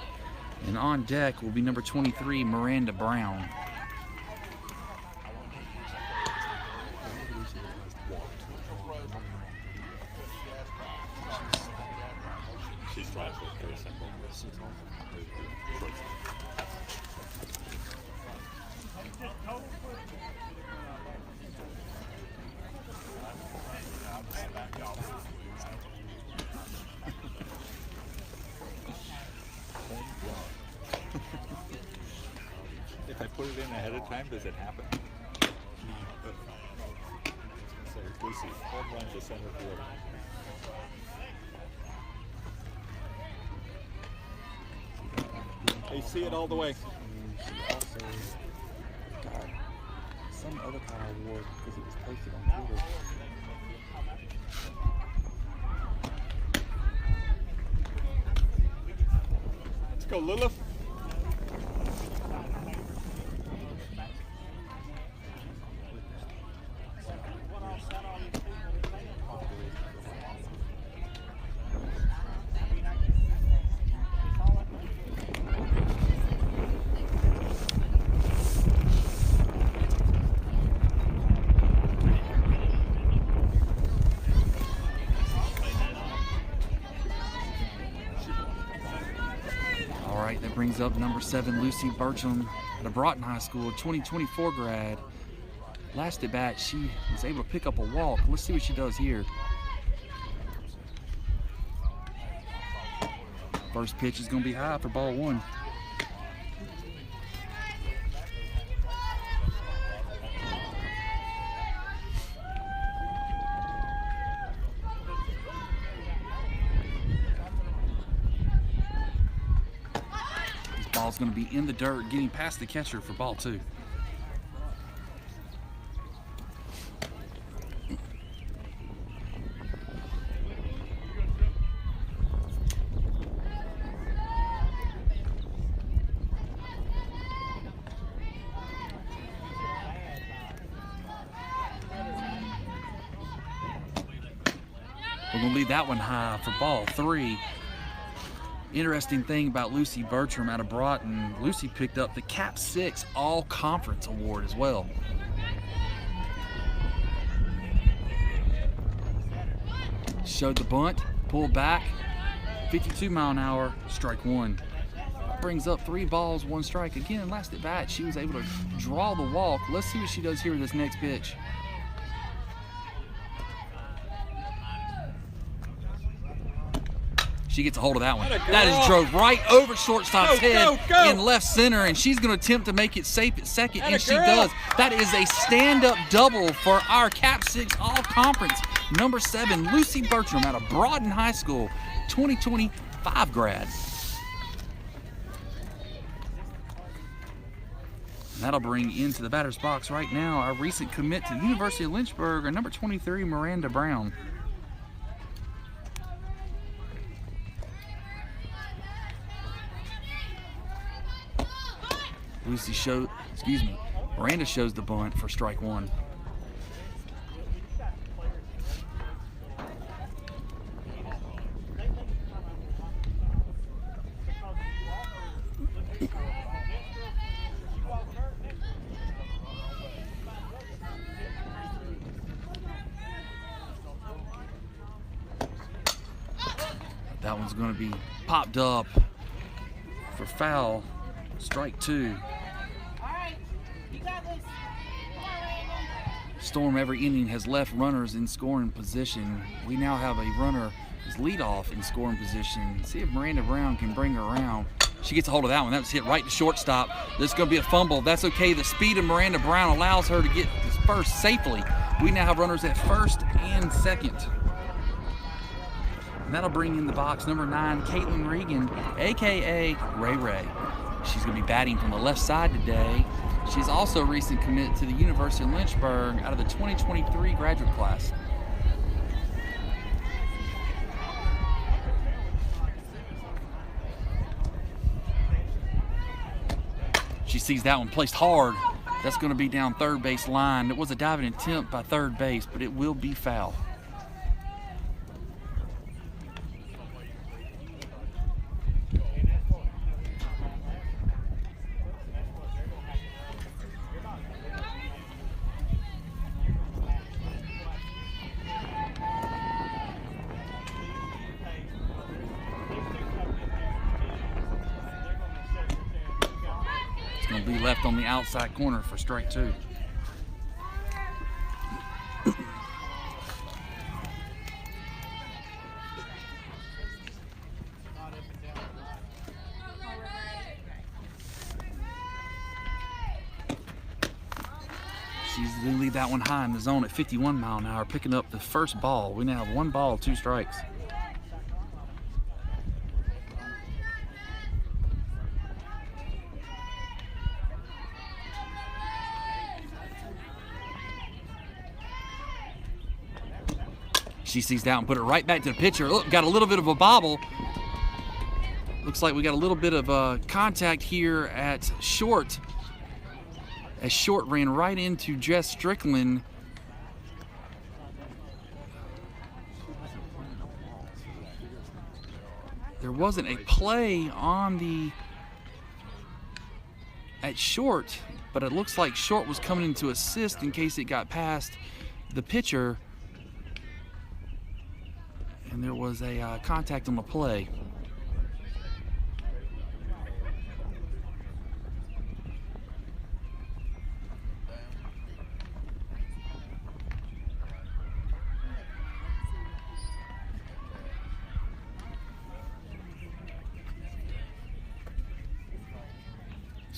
And on deck will be number 23, Miranda Brown. If I put it in ahead of time, does it happen? So Lucy, home run to center field. They see it all the way. She also got some other kind of award because it was posted on Twitter. Let's go, Lilith. brings up number 7, Lucy Bertram at a Broughton High School, 2024 grad. Last at bat, she was able to pick up a walk. Let's see what she does here. First pitch is going to be high for ball 1. This ball's going to be in the dirt, getting past the catcher for ball 2. We're going to leave that one high for ball 3. Interesting thing about Lucy Bertram out of Broughton, Lucy picked up the Cap 6 All-Conference Award as well. Showed the bunt, pulled back, 52 mile an hour, strike 1. Brings up 3 balls, 1 strike. Again, last at bat, she was able to draw the walk. Let's see what she does here with this next pitch. She gets a hold of that one. That is drove right over shortstop's head in left center, and she's going to attempt to make it safe at second, and she does. That is a stand-up double for our Cap 6 All-Conference. Number 7, Lucy Bertram out of Broughton High School, 2025 grad. That'll bring into the batter's box right now our recent commit to the University of Lynchburg, our number 23, Miranda Brown. Miranda shows the bunt for strike 1. That one's going to be popped up for foul, strike 2. Storm every inning has left runners in scoring position. We now have a runner as leadoff in scoring position. See if Miranda Brown can bring her around. She gets a hold of that one. That was hit right to shortstop. This is going to be a fumble. That's okay. The speed of Miranda Brown allows her to get this first safely. We now have runners at first and second. And that'll bring in the box number 9, Caitlin Regan, a.k.a. Ray Ray. She's going to be batting from the left side today. She's also a recent commit to the University of Lynchburg out of the 2023 graduate class. She sees that one placed hard. That's going to be down third base line. It was a diving attempt by third base, but it will be foul. Be left on the outside corner for strike 2. She's going to leave that one high in the zone at 51 mile an hour, picking up the first ball. We now have 1 ball, 2 strikes. She sees that and put it right back to the pitcher. Look, got a little bit of a bobble. Looks like we got a little bit of contact here at short. As Short ran right into Jess Strickland. There wasn't a play on the at Short, but it looks like Short was coming in to assist in case it got past the pitcher. And there was a contact on the play.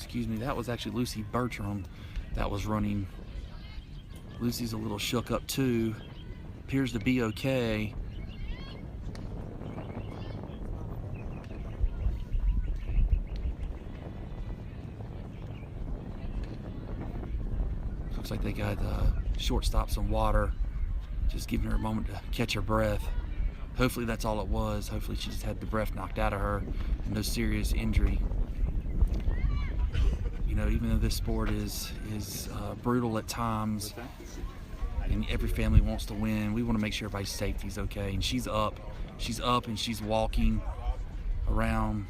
excuse me, that was actually Lucy Bertram that was running. Lucy's a little shook up too. Appears to be okay. Looks like they got shortstop some water, just giving her a moment to catch her breath. Hopefully that's all it was. Hopefully she just had the breath knocked out of her and no serious injury. You know, even though this sport is brutal at times and every family wants to win, we want to make sure everybody's safety's okay. And she's up and she's walking around.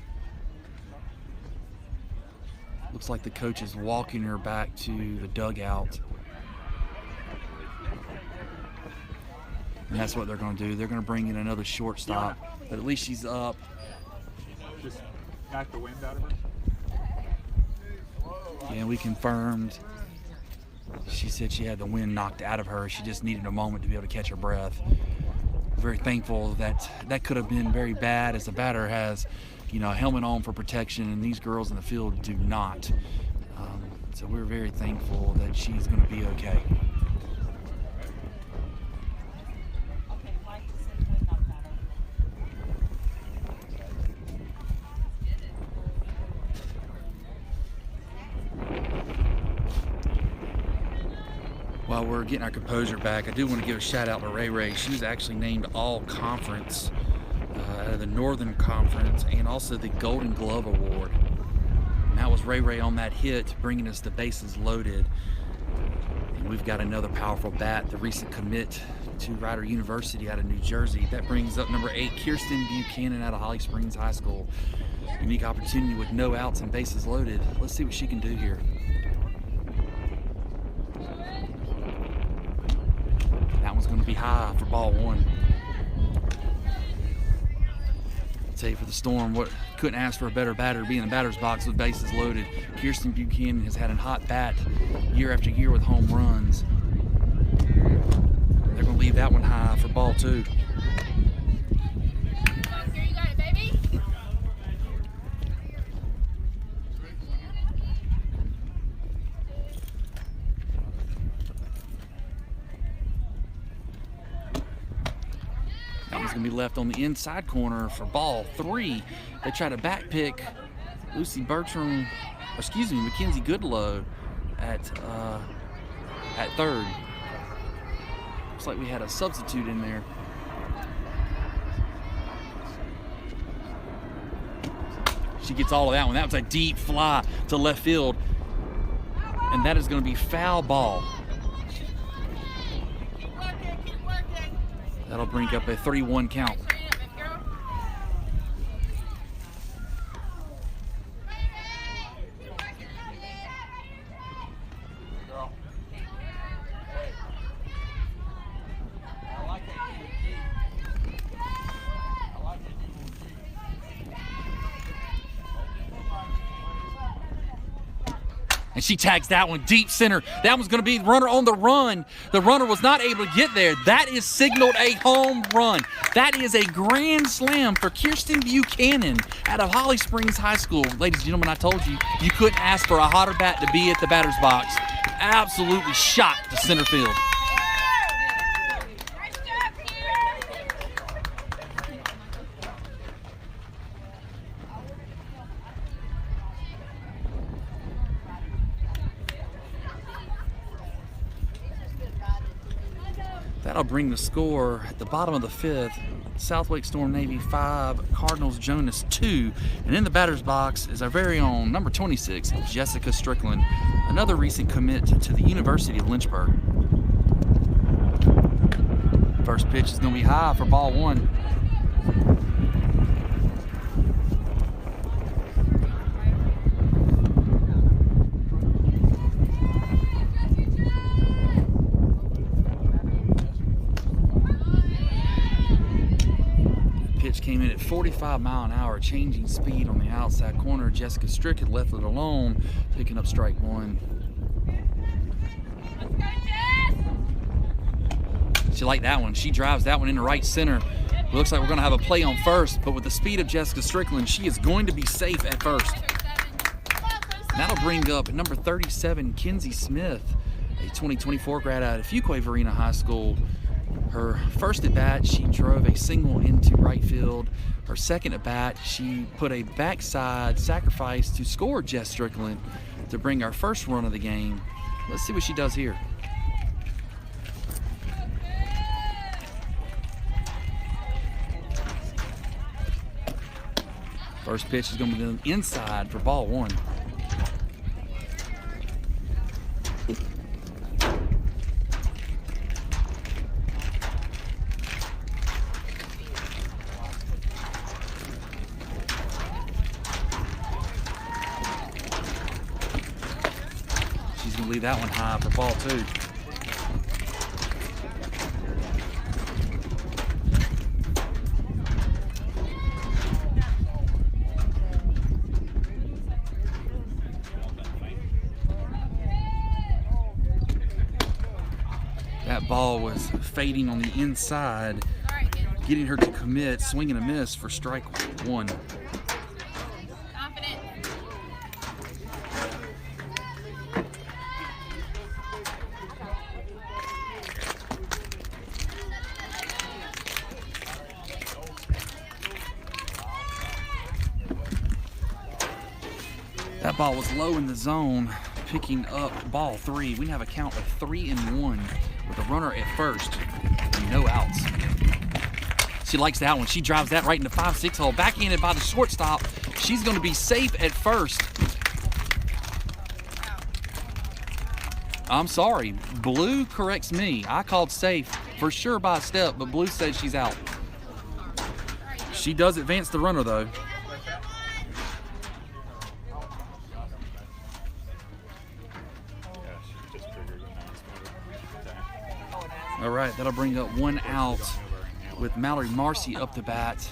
Looks like the coach is walking her back to the dugout. And that's what they're going to do. They're going to bring in another shortstop, but at least she's up. Just knock the wind out of her. And we confirmed. She said she had the wind knocked out of her. She just needed a moment to be able to catch her breath. Very thankful that could have been very bad, as the batter has, you know, a helmet on for protection, and these girls in the field do not. So we're very thankful that she's going to be okay. While we're getting our composure back, I do want to give a shout out to Ray Ray. She was actually named All Conference out of the Northern Conference, and also the Golden Glove Award. And that was Ray Ray on that hit, bringing us the bases loaded. And we've got another powerful bat, the recent commit to Rider University out of New Jersey. That brings up number 8, Kirsten Buchanan out of Holly Springs High School. Unique opportunity with no outs and bases loaded. Let's see what she can do here. That one's going to be high for ball 1. I'll tell you, for the Storm, what couldn't ask for a better batter to be in the batter's box with bases loaded. Kirsten Buchanan has had a hot bat year after year with home runs. They're going to leave that one high for ball 2. Going to be left on the inside corner for ball 3. They try to back pick Lucy Bertram, Mackenzie Goodlow at third. Looks like we had a substitute in there. She gets all of that one. That was a deep fly to left field, and that is going to be foul ball. That'll bring up a 3-1 count. And she tags that one deep center. That one's going to be runner on the run. The runner was not able to get there. That is signaled a home run. That is a grand slam for Kirsten Buchanan out of Holly Springs High School. Ladies and gentlemen, I told you, you couldn't ask for a hotter bat to be at the batter's box. Absolutely shot to center field. That'll bring the score at the bottom of the 5th. SWStormNavy 5, Cardinals Jonas 2. And in the batter's box is our very own number 26, Jessica Strickland, another recent commit to the University of Lynchburg. First pitch is going to be high for ball 1. Came in at 45 mile an hour, changing speed on the outside corner. Jessica Strickland left it alone, picking up strike 1. She liked that one. She drives that one into right center. It looks like we're going to have a play on first, but with the speed of Jessica Strickland, she is going to be safe at first. That'll bring up number 37, Kinsey Smith, a 2024 grad out of Fuquay-Varina High School. Her first at bat, she drove a single into right field. Her second at bat, she put a backside sacrifice to score Jess Strickland to bring our first run of the game. Let's see what she does here. First pitch is going to be inside for ball one. She's going to leave that one high for ball two. That ball was fading on the inside, getting her to commit, swing and a miss for strike one. Confident. That ball was low in the zone, picking up ball three. We have a count of 3-1 with a runner at first and no outs. She likes that one. She drives that right into 5-6 hole. Backhanded by the shortstop. She's going to be safe at first. I'm sorry. Blue corrects me. I called safe for sure by a step, but Blue says she's out. She does advance the runner, though. All right, that'll bring up one out with Mallory Marcy up to bat.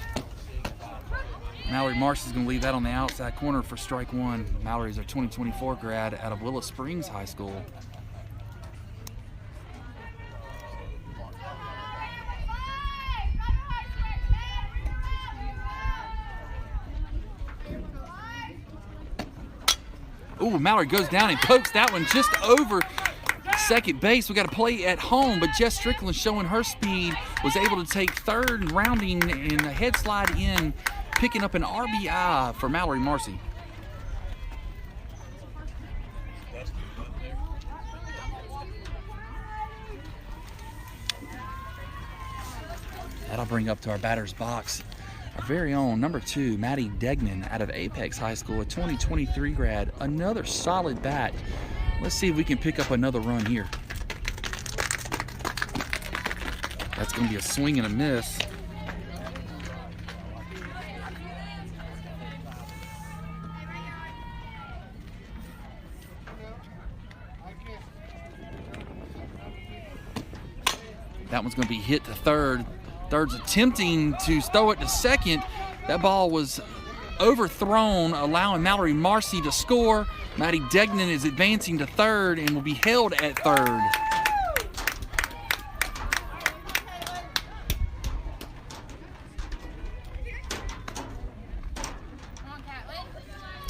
Mallory Marcy's going to leave that on the outside corner for strike one. Mallory's our 2024 grad out of Willow Springs High School. Ooh, Mallory goes down and pokes that one just over second base. We got to play at home, but Jess Strickland, showing her speed, was able to take third and rounding and a head slide in, picking up an RBI for Mallory Marcy. That'll bring up to our batter's box our very own number 2, Maddie Degnan out of Apex High School, a 2023 grad. Another solid bat. Let's see if we can pick up another run here. That's going to be a swing and a miss. That one's going to be hit to third. Third's attempting to throw it to second. That ball was overthrown, allowing Mallory Marcy to score. Maddie Degnan is advancing to third and will be held at third.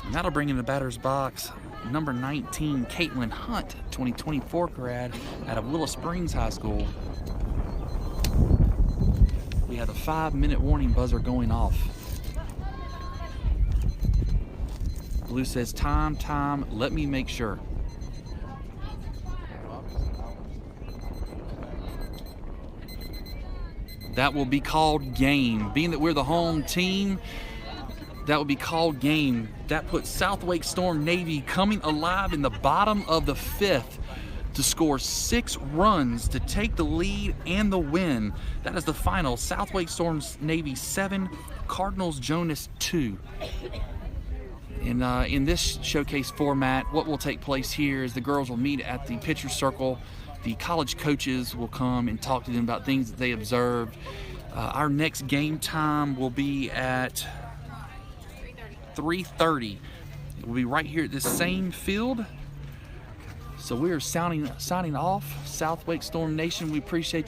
And that'll bring in the batter's box number 19, Caitlin Hunt, 2024 grad out of Willow Springs High School. We have a 5-minute warning buzzer going off. Blue says, time, let me make sure. That will be called game. Being that we're the home team, that will be called game. That puts SWStormNavy coming alive in the bottom of the 5th to score 6 runs to take the lead and the win. That is the final. SWStormNavy 7, Cardinals Jonas 2. In this showcase format, what will take place here is the girls will meet at the pitcher's circle. The college coaches will come and talk to them about things that they observed. Our next game time will be at 3:30. It will be right here at this same field. So we are signing off. SWStorm Nation, we appreciate you.